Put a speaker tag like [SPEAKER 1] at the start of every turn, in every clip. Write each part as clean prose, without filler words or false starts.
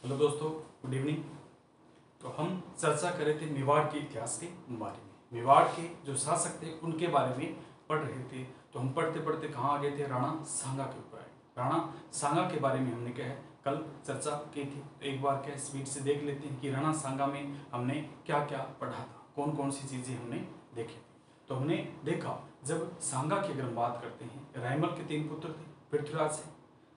[SPEAKER 1] Hello दोस्तों, good evening. तो हम चर्चा कर रहे थे मेवाड़ के इतिहास के बारे में। मेवाड़ के जो शासक थे उनके बारे में पढ़ रहे थे। तो हम पढ़ते पढ़ते कहाँ आ गए थे, राणा सांगा के ऊपर आए। राणा सांगा के बारे में हमने क्या है कल चर्चा की थी। तो एक बार क्या स्पीड से देख लेते हैं कि राणा सांगा में हमने क्या क्या पढ़ा था, कौन कौन सी चीज़ें हमने देखी थी। तो हमने देखा जब सांगा की अगर हम बात करते हैं, रायमल के 3 पुत्र थे, पृथ्वीराज है,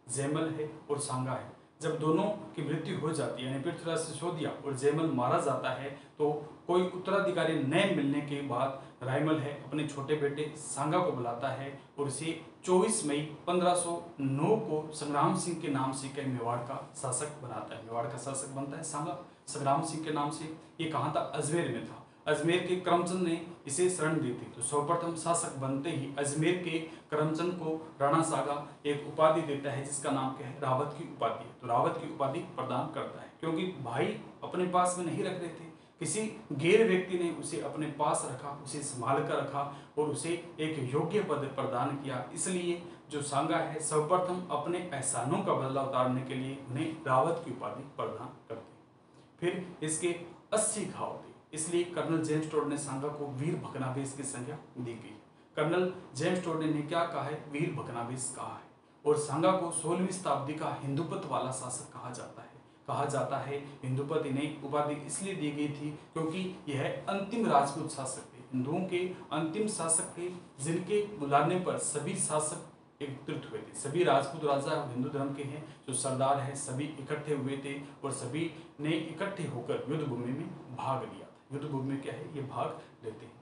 [SPEAKER 1] जयमल है और सांगा है। जब दोनों की मृत्यु हो जाती है, यानी पृथ्वीराज से छोदिया और जयमल मारा जाता है, तो कोई उत्तराधिकारी न मिलने के बाद रायमल है अपने छोटे बेटे सांगा को बुलाता है और इसे 24 मई 1509 को संग्राम सिंह के नाम से क्या मेवाड़ का शासक बनाता है। मेवाड़ का शासक बनता है सांगा संग्राम सिंह के नाम से। ये कहाँ था? अजमेर में था। अजमेर के करमचंद ने इसे शरण दी थी। तो सर्वप्रथम शासक बनते ही अजमेर के करमचंद को राणा सांगा एक उपाधि देता है जिसका नाम क्या है? रावत की उपाधि है। तो रावत की उपाधि प्रदान करता है क्योंकि भाई अपने पास में नहीं रख रहे थे, किसी गैर व्यक्ति ने उसे अपने पास रखा, उसे संभाल कर रखा और उसे एक योग्य पद प्रदान किया। इसलिए जो सांगा है सर्वप्रथम अपने एहसानों का बदला उतारने के लिए उन्हें रावत की उपाधि प्रदान करते हैं। फिर इसके 80 घाव थे, इसलिए कर्नल जेम्स टोड ने सांगा को वीर भग्नावेश की संज्ञा दी गई। कर्नल जेम्स टोड ने क्या कहा है? वीर भग्नावेश कहा है। और सांगा को 16वीं शताब्दी का हिंदुपत वाला शासक कहा जाता है। हिंदुपत इन्हें उपाधि इसलिए दी गई थी क्योंकि यह अंतिम राजपूत शासक थे, हिंदुओं के अंतिम शासक थे, जिनके बुलाने पर सभी शासक एकत्रित हुए थे। सभी राजपूत राजा हिंदू धर्म के हैं, जो सरदार हैं, सभी इकट्ठे हुए थे और सभी ने इकट्ठे होकर युद्ध भूमि में भाग लिया था। युद्ध भूमि में क्या है? ये भाग लेते हैं।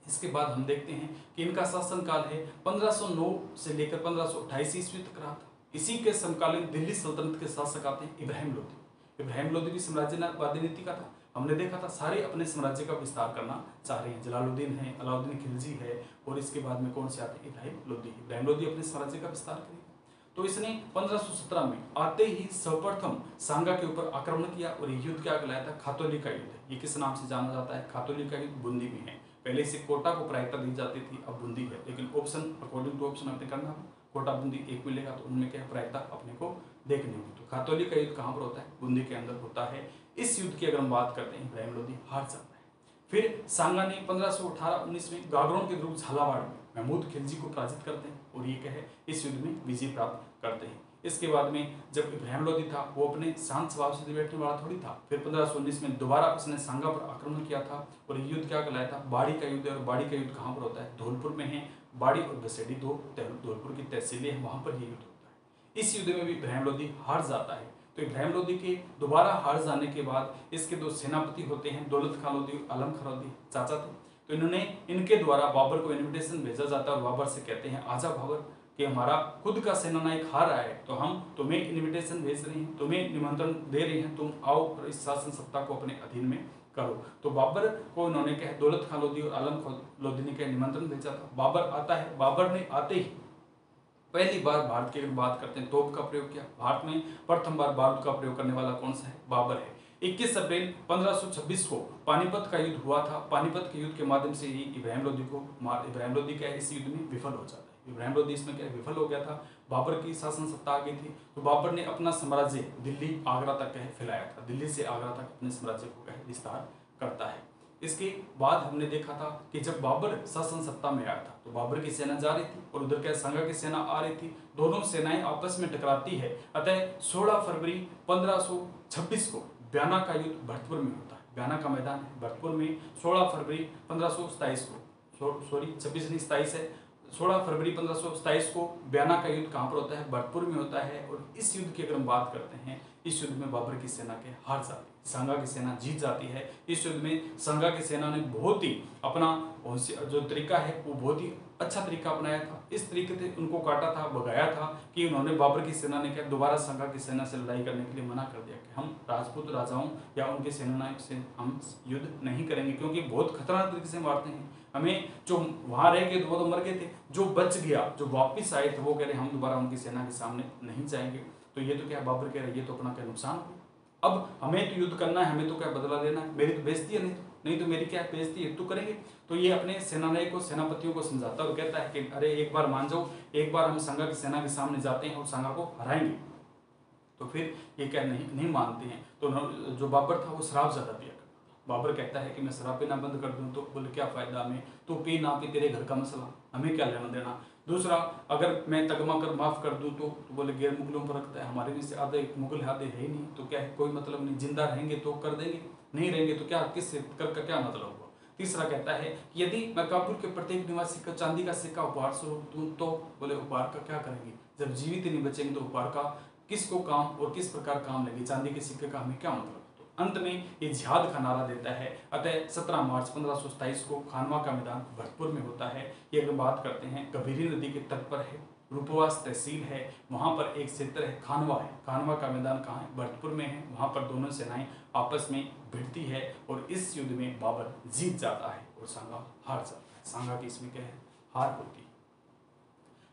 [SPEAKER 1] इसके बाद हम देखते हैं कि इनका शासनकाल है 1509 से लेकर 1528 ईस्वी तक रहा था। इसी के समकालीन दिल्ली सल्तनत के शासक आते हैं इब्राहिम लोदी। इब्राहिम लोदी भी साम्राज्यवादी नीति का था। हमने देखा था सारे अपने साम्राज्य का विस्तार करना चाह रहे हैं। जलालुद्दीन है, अलाउद्दीन खिलजी है और इसके बाद में कौन से आते हैं? इब्राहिम लोदी। इब्राहिम लोदी अपने साम्राज्य का विस्तार करेगा। तो इसने 1517 में आते ही सर्वप्रथम सांगा के ऊपर आक्रमण किया और ये युद्ध क्या कहलाया था? खातौली का युद्ध। ये किस नाम से जाना जाता है? खातौली का युद्ध बूंदी में है। पहले से कोटा को प्रायिकता दी जाती थी, अब बूंदी है। लेकिन ऑप्शन अकॉर्डिंग टू ऑप्शन आपने करना है, कोटा बूंदी एक मिलेगा तो उनमें क्या प्रायिकता अपने को देखनी होगी। तो खातौली का युद्ध कहाँ पर होता है? बूंदी के अंदर होता है। इस युद्ध की अगर हम बात करते हैं, इब्राहिम लोदी हार जाता है। फिर सांगा ने 1518-19 में गागरों के ग्रुप झालावाड़ में महमूद खिलजी को पराजित करते हैं और ये क्या है? इस युद्ध में विजय प्राप्त करते हैं। इसके बाद में जब इब्राहिम लोदी था वो अपने शांत स्वभाव से बैठने वाला थोड़ी था। फिर 1519 में दोबारा उसने सांगा पर आक्रमण किया था और ये युद्ध क्या कहलाया था? बाड़ी का युद्ध। और बाड़ी का युद्ध कहाँ पर होता है? धौलपुर में है। बाड़ी और बसेड़ी दो धौलपुर की तहसीलें हैं, वहाँ पर ये युद्ध होता है। इस युद्ध में भी इब्राहिम लोदी हार जाता है। तो इब्राहिम लोदी के दोबारा हार जाने के बाद इसके 2 सेनापति होते हैं, दौलत खान लोदी, आलम खान लोदी, चाचा थे। तो इनके द्वारा बाबर को इन्विटेशन भेजा जाता है और बाबर से कहते हैं आजा बाबर कि हमारा खुद का सेनानायक हार रहा है, तो हम तुम्हें इन्विटेशन भेज रहे हैं, तुम्हें निमंत्रण दे रहे हैं, तुम आओ और इस शासन सत्ता को अपने अधीन में करो। तो बाबर को इन्होंने क्या दौलत खान लोदी और आलम खान लोदी ने क्या निमंत्रण भेजा था। बाबर आता है। बाबर ने आते ही पहली बार भारत की बात करते हैं तोप का प्रयोग किया। भारत में प्रथम बार बारूद का प्रयोग करने वाला कौन सा है? बाबर है। 21 अप्रैल 1526 को पानीपत का युद्ध हुआ था। पानीपत के युद्ध के माध्यम से ही इब्राहिम लोदी क्या है? इस युद्ध में विफल हो जाता है। इब्राहिम लोदी इसमें क्या विफल हो गया था। बाबर की शासन सत्ता आ गई थी। तो बाबर ने अपना साम्राज्य दिल्ली आगरा तक फैलाया था। दिल्ली से आगरा तक अपने साम्राज्य को विस्तार करता है। इसके बाद हमने देखा था कि जब बाबर शासन सत्ता में आया था तो बाबर की सेना जा रही थी और उधर क्या सांगा की सेना आ रही थी। दोनों सेनाएं आपस में टकराती है। अतः 16 फरवरी 1526 को ब्याना का युद्ध भरतपुर में होता है। ब्याना का मैदान है भरतपुर में। 16 फरवरी 1527 को, सॉरी 26 नहीं 27 है, 16 फरवरी 1527 को ब्याना का युद्ध कहाँ पर होता है? भरतपुर में होता है। और इस युद्ध की अगर हम बात करते हैं, इस युद्ध में बाबर की सेना के हार जाती है, सांगा की सेना जीत जाती है। इस युद्ध में सांगा की सेना ने बहुत ही अपना जो तरीका है वो बहुत ही अच्छा तरीका अपनाया था। इस तरीके से उनको काटा था, भगाया था कि उन्होंने बाबर की सेना ने क्या दोबारा सांगा की सेना से लड़ाई करने के लिए मना कर दिया कि हम राजपूत राजाओं या उनके सेनानायक से हम युद्ध नहीं करेंगे क्योंकि बहुत खतरनाक तरीके से मारते हैं हमें। जो वहां रह गए वो तो मर गए थे, जो बच गया, जो वापिस आए थे वो कह रहे हम दोबारा उनकी सेना के सामने नहीं जाएंगे। तो ये तो क्या बाबर कह रहे ये तो अपना क्या नुकसान हो, अब हमें तो युद्ध करना है, हमें तो क्या बदला लेना है, मेरी तो बेइज्जती है, नहीं तो मेरी क्या बेइज्जती है, तू करेंगे। तो ये अपने सेनानायक को, सेनापतियों को समझाता और कहता है कि अरे एक बार मान जाओ, एक बार हम सांगा की सेना के सामने जाते हैं और सांगा को हराएंगे। तो फिर ये क्या नहीं मानते हैं, तो जो बाबर था वो शराब ज़्यादा पिया करता था। बाबर कहता है कि मैं शराब पीना बंद कर दूं, तो बोले क्या फ़ायदा हमें, तो पी ना पी तेरे घर का मसला, हमें क्या लेना देना। दूसरा, अगर मैं तगमा कर माफ़ कर दूं तो बोले गैर मुगलों पर रखता है, हमारे में से आधे मुगल आधे है ही नहीं, तो क्या है कोई मतलब नहीं, जिंदा रहेंगे तो कर देंगे, नहीं रहेंगे तो क्या, किससे कर का क्या मतलब हुआ। तीसरा कहता है कि यदि मैं काबुल के प्रत्येक निवासी को चांदी का सिक्का उपहार स्वरूप दूं, तो बोले उपहार का क्या करेंगे, जब जीवित नहीं बचेंगे तो उपहार का किसको काम और किस प्रकार काम लगे, चांदी के सिक्के का हमें क्या मतलब। तो अंत में ये जिहाद का नारा देता है। अतः 17 मार्च 1527 को खानवा का मैदान भरतपुर में होता है। ये अगर बात करते हैं कबीरी नदी के तट पर है, रूपवास तहसील है, वहाँ पर एक क्षेत्र है खानवा है। खानवा का मैदान कहाँ है, भरतपुर में है। वहाँ पर दोनों सेनाएं आपस में भिड़ती है और इस युद्ध में बाबर जीत जाता है और सांगा हार जाता है। सांगा की इसमें क्या है, हार होती है।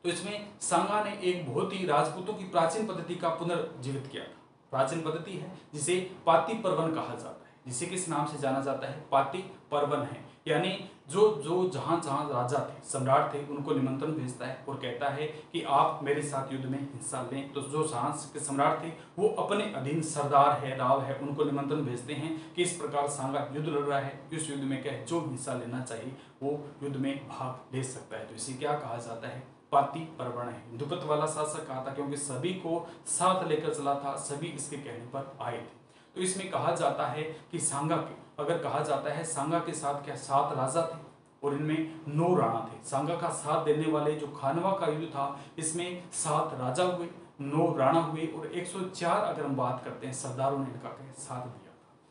[SPEAKER 1] तो इसमें सांगा ने एक बहुत ही राजपूतों की प्राचीन पद्धति का पुनर्जीवित किया था। प्राचीन पद्धति है जिसे पाती पर्वन कहा जाता है, जिसे किस नाम से जाना जाता है, पाती पर्वन है। यानी जो जो जहां जहां राजा थे, सम्राट थे, उनको निमंत्रण भेजता है और कहता है कि आप मेरे साथ युद्ध में हिस्सा लें। तो जो जहां के सम्राट थे वो अपने अधीन सरदार है, राव है, उनको निमंत्रण भेजते हैं कि इस प्रकार सांगा युद्ध लड़ रहा है, इस युद्ध में क्या है, जो हिस्सा लेना चाहिए वो युद्ध में भाग ले सकता है। तो इसे क्या कहा जाता है, पाती पर्वण है। हिंदुपत वाला शासक कहा था क्योंकि सभी को साथ लेकर चला था, सभी इसके कहने पर आए थे। तो इसमें कहा जाता है कि सांगा के, अगर कहा जाता है सांगा के साथ क्या 7 राजा थे और इनमें 9 राणा थे। सांगा का साथ देने वाले जो खानवा का युद्ध था, इसमें 7 राजा हुए, 9 राणा हुए और 104 अगर हम बात करते हैं सरदारों ने इनका साथ दिया।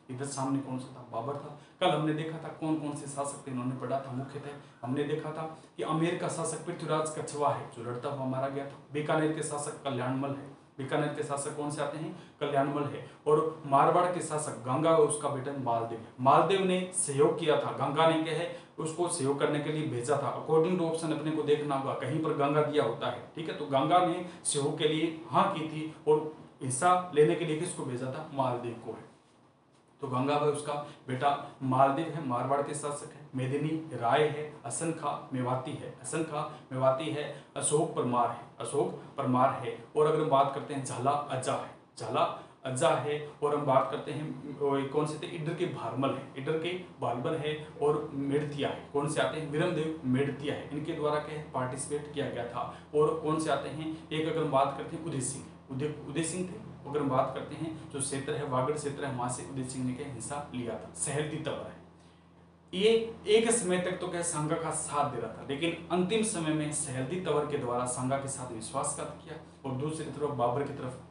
[SPEAKER 1] इधर सामने कौन सा था, बाबर था। कल हमने देखा था कौन कौन से शासक थे, इन्होंने पढ़ा था। मुख्यतः हमने देखा था कि अमेर का शासक पृथ्वीराज कछवा है जो लड़ता हुआ मारा गया था। बीकानेर के शासक कल्याणमल है। बीकानेर के शासक कौन से आते हैं, कल्याणमल है। और मारवाड़ के शासक गंगा और उसका बेटा मालदेव है। मालदेव ने सहयोग किया था, गंगा ने क्या है उसको सहयोग करने के लिए भेजा था। अकॉर्डिंग टू ऑप्शन अपने को देखना होगा, कहीं पर गंगा दिया होता है, ठीक है। तो गंगा ने सहयोग के लिए हाँ की थी और हिस्सा लेने के लिए किसको भेजा था, मालदेव को है। तो गंगाबाई उसका बेटा मालदेव है, मारवाड़ के शासक है। मेदिनी राय है, असंखा मेवाती है, असंखा मेवाती है। अशोक परमार है, अशोक परमार है। और अगर हम बात करते हैं झाला अज्जा है, झाला अज्जा है। और हम बात करते हैं कौन से थे, इडर के भारमल है, इडर के बालबन है। और मेड़तिया है, कौन से आते हैं, विरमदेव मेड़तिया है। इनके द्वारा क्या है पार्टिसिपेट किया गया था। और कौन से आते हैं, एक अगर हम बात करते हैं उदय सिंह, उदय सिंह थे। अगर हम बात करते हैं जो क्षेत्र है वागड़ क्षेत्र है, वहां से उदय सिंह ने क्या हिस्सा लिया था। सहलती तवर है, ये एक समय तक तो क्या सांगा का साथ दे रहा था, लेकिन अंतिम समय में सहलती तवर के द्वारा सांगा के साथ विश्वासघात किया और दूसरी तरफ बाबर की तरफ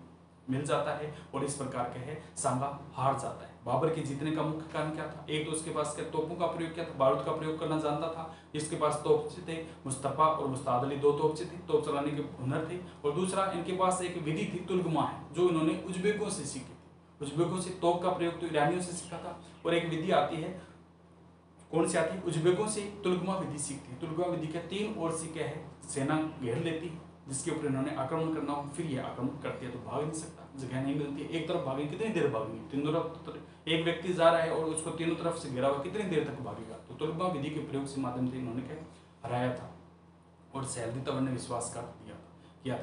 [SPEAKER 1] मिल जाता है और इस प्रकार के है सांगा हार जाता है। बाबर के जीतने का मुख्य कारण क्या था, एक तो उसके पास क्या तोपों का प्रयोग किया था, बारूद का प्रयोग करना जानता था। इसके पास तोपचे थे, मुस्तफा और मुस्ताद अली 2 तोपचे थे, तोप चलाने के हुनर थे। और दूसरा इनके पास एक विधि थी तुलगमा है, जो इन्होंने उज्बेकों से सीखी थी। उज्बेकों से तोप का प्रयोग तो ईरानियों से सीखा था। और एक विधि आती है, कौन सी आती है, उज्बेकों से तुलगमा विधि सीखती है। तुलगमा विधि का 3 ओर से क्या है सेना घेर लेती है, जिसके ऊपर इन्होंने आक्रमण करना हो, फिर यह आक्रमण करती है तो भाग नहीं सकता, जगह नहीं मिलती। एक तरफ भागे कितनी देर भागेंगे, तीनों तरफ एक व्यक्ति जा रहा है और उसको तीनों तरफ से घेरा हुआ, कितनी देर तक भागेगा। तो तुलगमा विधि के प्रयोग से माध्यम से इन्होंने क्या हराया था और सहलती तवर ने विश्वासघात किया था।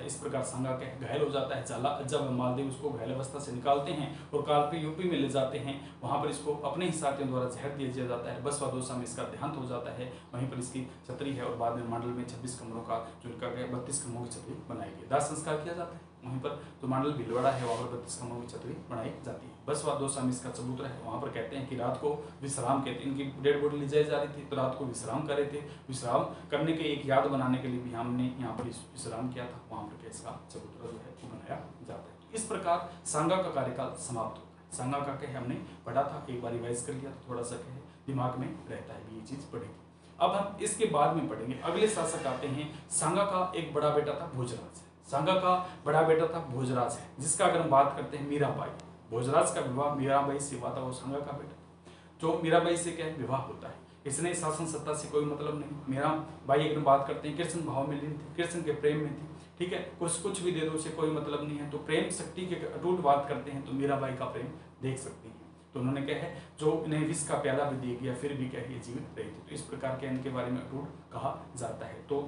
[SPEAKER 1] इस प्रकार सांगा के घायल हो जाता है। झाला अज्जा व मालदेव उसको घायल अवस्था से निकालते हैं और कालपी यूपी में ले जाते हैं। वहां पर इसको अपने ही साथियों द्वारा जहर दिया जाता है। बसवा दौसा में इसका देहांत हो जाता है। वहीं पर इसकी छतरी है और बाद में मंडल में 26 कमरों का जो इनका 32 कमरों की छतरी बनाई गई, दाह संस्कार किया जाता है। वहीं पर जो मंडल भीलवाड़ा है वहाँ पर 32 कमरों की छतरी बनाई जाती है। बसवा दौसा में इसका चबूतरा है। वहाँ पर कहते हैं कि रात को विश्राम कहते हैं, इनकी डेड बॉडी ले जाई जा रही थी तो रात को विश्राम कर रहे थे। विश्राम करने के एक याद बनाने के लिए भी हमने यहाँ पर विश्राम किया था। वहाँ पर इसका चबूतरा जो है वो बनाया जाता है। इस प्रकार सांगा का कार्यकाल समाप्त होता है। सांगा का कहे हमने पढ़ा था, एक बार रिवाइज कर लिया तो थोड़ा सा कहे दिमाग में रहता है, ये चीज पढ़ेगी। अब हम इसके बाद में पढ़ेंगे। अगले शासक आते हैं, सांगा का एक बड़ा बेटा था भोजराज। सांगा का बड़ा बेटा था भोजराज है, जिसका अगर हम बात करते हैं मीराबाई। भोजराज का विवाह मीराबाई से हुआ था, वो सांगा का बेटा जो मीराबाई से क्या है विवाह होता है। इसने शासन सत्ता से कोई मतलब नहीं। मीराबाई अगर बात करते हैं कृष्ण भाव में लीन थी, कृष्ण के प्रेम में थी, ठीक है। कुछ भी दे दो उसे कोई मतलब नहीं है। तो प्रेम शक्ति के अटूट बात करते हैं तो मीराबाई का प्रेम देख सकते हैं। तो उन्होंने क्या है जो इन्हें विष का प्याला भी दे गया, फिर भी क्या है ये जीवित रही थी। तो इस प्रकार के इनके बारे में अटूट कहा जाता है। तो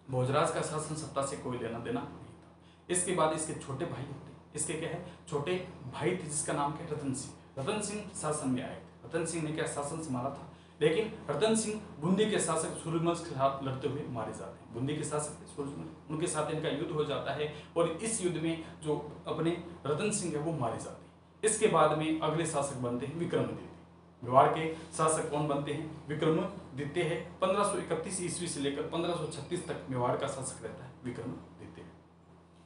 [SPEAKER 1] भोजराज का शासन सत्ता से कोई लेना देना नहीं था। इसके बाद इसके छोटे भाई होते, इसके क्या है छोटे भाई थे जिसका नाम क्या रतन सिंह। रतन सिंह शासन में आए थे। रतन सिंह ने क्या शासन संभाला था, लेकिन रतन सिंह बूंदी के शासक सूर्यवंश के साथ लड़ते हुए मारे जाते हैं। बूंदी के शासक थे सूर्यवंश, उनके साथ इनका युद्ध हो जाता है और इस युद्ध में जो अपने रतन सिंह है वो मारे जाते हैं। इसके बाद में अगले शासक बनते हैं विक्रमादित्य। मेवाड़ के शासक कौन बनते हैं, विक्रमादित्य है। 1531 ईस्वी से लेकर 1536 तक मेवाड़ का शासक रहता है विक्रमादित्य।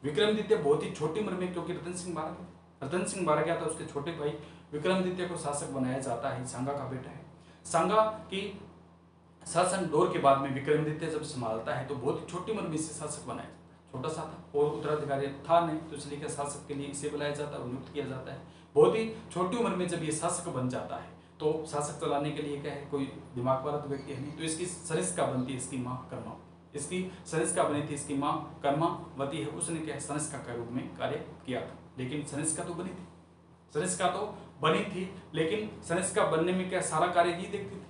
[SPEAKER 1] विक्रमादित्य बहुत ही छोटी उम्र में, क्योंकि रतन सिंह मारा गया, रतन सिंह मारा गया था, उसके छोटे भाई विक्रमादित्य को शासक बनाया जाता है। सांगा का बेटा है। सांगा की शासन दौर के बाद में विक्रमादित्य जब संभालता है तो बहुत ही छोटी उम्र में इसे शासक बनाया जाता है। छोटा सा था और उत्तराधिकारी था नहीं, तो इसलिए क्या शासक के लिए इसे बुलाया जाता है और नियुक्त किया जाता है। बहुत ही छोटी उम्र में जब ये शासक बन जाता है तो शासक चलाने के लिए क्या है, कोई दिमाग वाला तो व्यक्ति है नहीं, तो इसकी सरिस्का बनती है इसकी माँ कर्मावती। इसकी सरिस्का बनी थी इसकी माँ कर्मावती है, उसने क्या सनिष्का के रूप में कार्य किया था। लेकिन सनिष्का तो बनी थी, सनिष्का तो बनी थी, लेकिन सनिष्का बनने में क्या सारा कार्य ही देखती थी।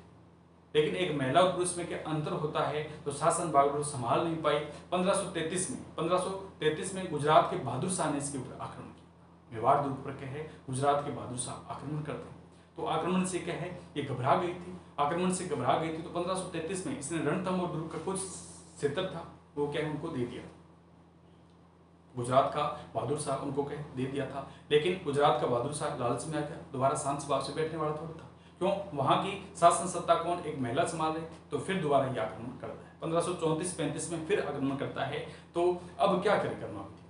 [SPEAKER 1] लेकिन एक महिला और पुरुष में क्या अंतर होता है, तो शासन बागडोर संभाल नहीं पाई। 1533 में गुजरात के बहादुर शाह ने इसके ऊपर आक्रमण किया। मेवाड़ दुर्ग पर क्या है, गुजरात के बहादुर शाह आक्रमण करते हैं। तो आक्रमण से क्या है, ये घबरा गई थी। आक्रमण से घबरा गई थी तो 1533 में इसने रणथंभौर दुर्ग का कुछ क्षेत्र था वो क्या है उनको दे दिया। गुजरात का बहादुर शाह उनको क्या दे दिया था। लेकिन गुजरात का बहादुर शाह लालच में आ गया, दोबारा शांत स्वभाव से बैठने वाला थोड़ा था। क्यों, वहां की शासन सत्ता कौन, एक महिला संभाल रही थी। तो फिर दोबारा ये आक्रमण करता है। 1534-35 में फिर आक्रमण करता है। तो अब क्या करे कर्मावती,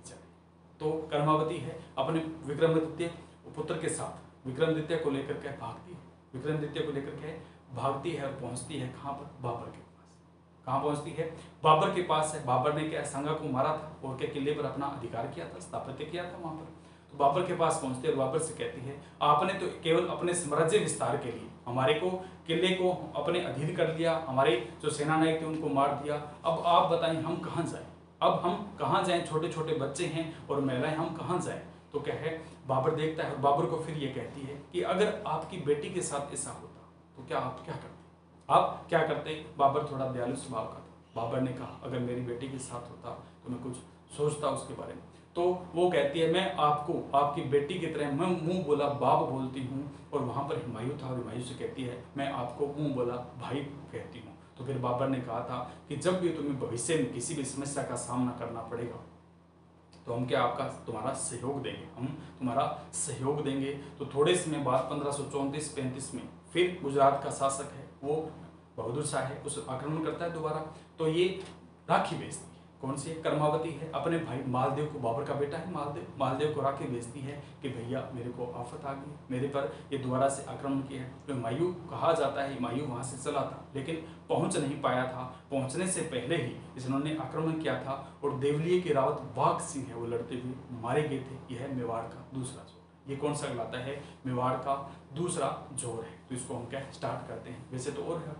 [SPEAKER 1] तो कर्मावती है अपने विक्रमादित्य पुत्र के साथ विक्रमादित्य को लेकर के भागती है। विक्रमादित्य को लेकर के भागती है और पहुंचती है कहाँ पर, बाबर के पास। कहाँ पहुंचती है, बाबर के पास है। बाबर ने क्या सांगा को मारा था और क्या किले पर अपना अधिकार किया था, स्थापित किया था वहां पर। तो बाबर के पास पहुंचती है और बाबर से कहती है आपने तो केवल अपने साम्राज्य विस्तार के लिए हमारे को किले को अपने अधीन कर लिया, हमारे जो सेनानायक थे उनको मार दिया। अब आप बताएं हम कहाँ जाएं, अब हम कहाँ जाएं, छोटे छोटे बच्चे हैं और महिलाएं, हम कहाँ जाएं। तो क्या है, बाबर देखता है और बाबर को फिर ये कहती है कि अगर आपकी बेटी के साथ ऐसा होता तो क्या आप क्या करते, आप क्या करते। बाबर थोड़ा दयालु स्वभाव का था। बाबर ने कहा अगर मेरी बेटी के साथ होता तो मैं कुछ सोचता उसके बारे में। तो वो कहती है मैं आपको आपकी बेटी की तरह, मैं मुंह बोला बाप बोलती हूँ। और वहाँ पर हुमायूं था और हुमायूं से कहती है मैं आपको मुंह बोला भाई कहती हूँ। तो फिर बाबर ने कहा था कि जब भी तुम्हें भविष्य में किसी भी समस्या का सामना करना पड़ेगा तो हम क्या आपका तुम्हारा सहयोग देंगे, हम तुम्हारा सहयोग देंगे। तो थोड़े समय बाद 1534-35 में फिर गुजरात का शासक है वो बहादुर शाह है, उस आक्रमण करता है दोबारा। तो ये राखी भेजती है, कौन सी है, कर्मावती है, अपने भाई मालदेव को, बाबर का बेटा है मालदेव को राखी भेजती है कि भैया मेरे को आफत आ गई, मेरे पर ये दोबारा से आक्रमण किया है। तो हुमायूं कहा जाता है हुमायूं वहाँ से चला था लेकिन पहुँच नहीं पाया था। पहुँचने से पहले ही इन्होंने आक्रमण किया था और देवलिये के रावत बाघ सिंह है वो लड़ते हुए मारे गए थे। यह मेवाड़ का दूसरा जोर। ये कौन सा कहलाता है, मेवाड़ का दूसरा जोर है। तो इसको हम क्या स्टार्ट करते हैं। वैसे तो और है,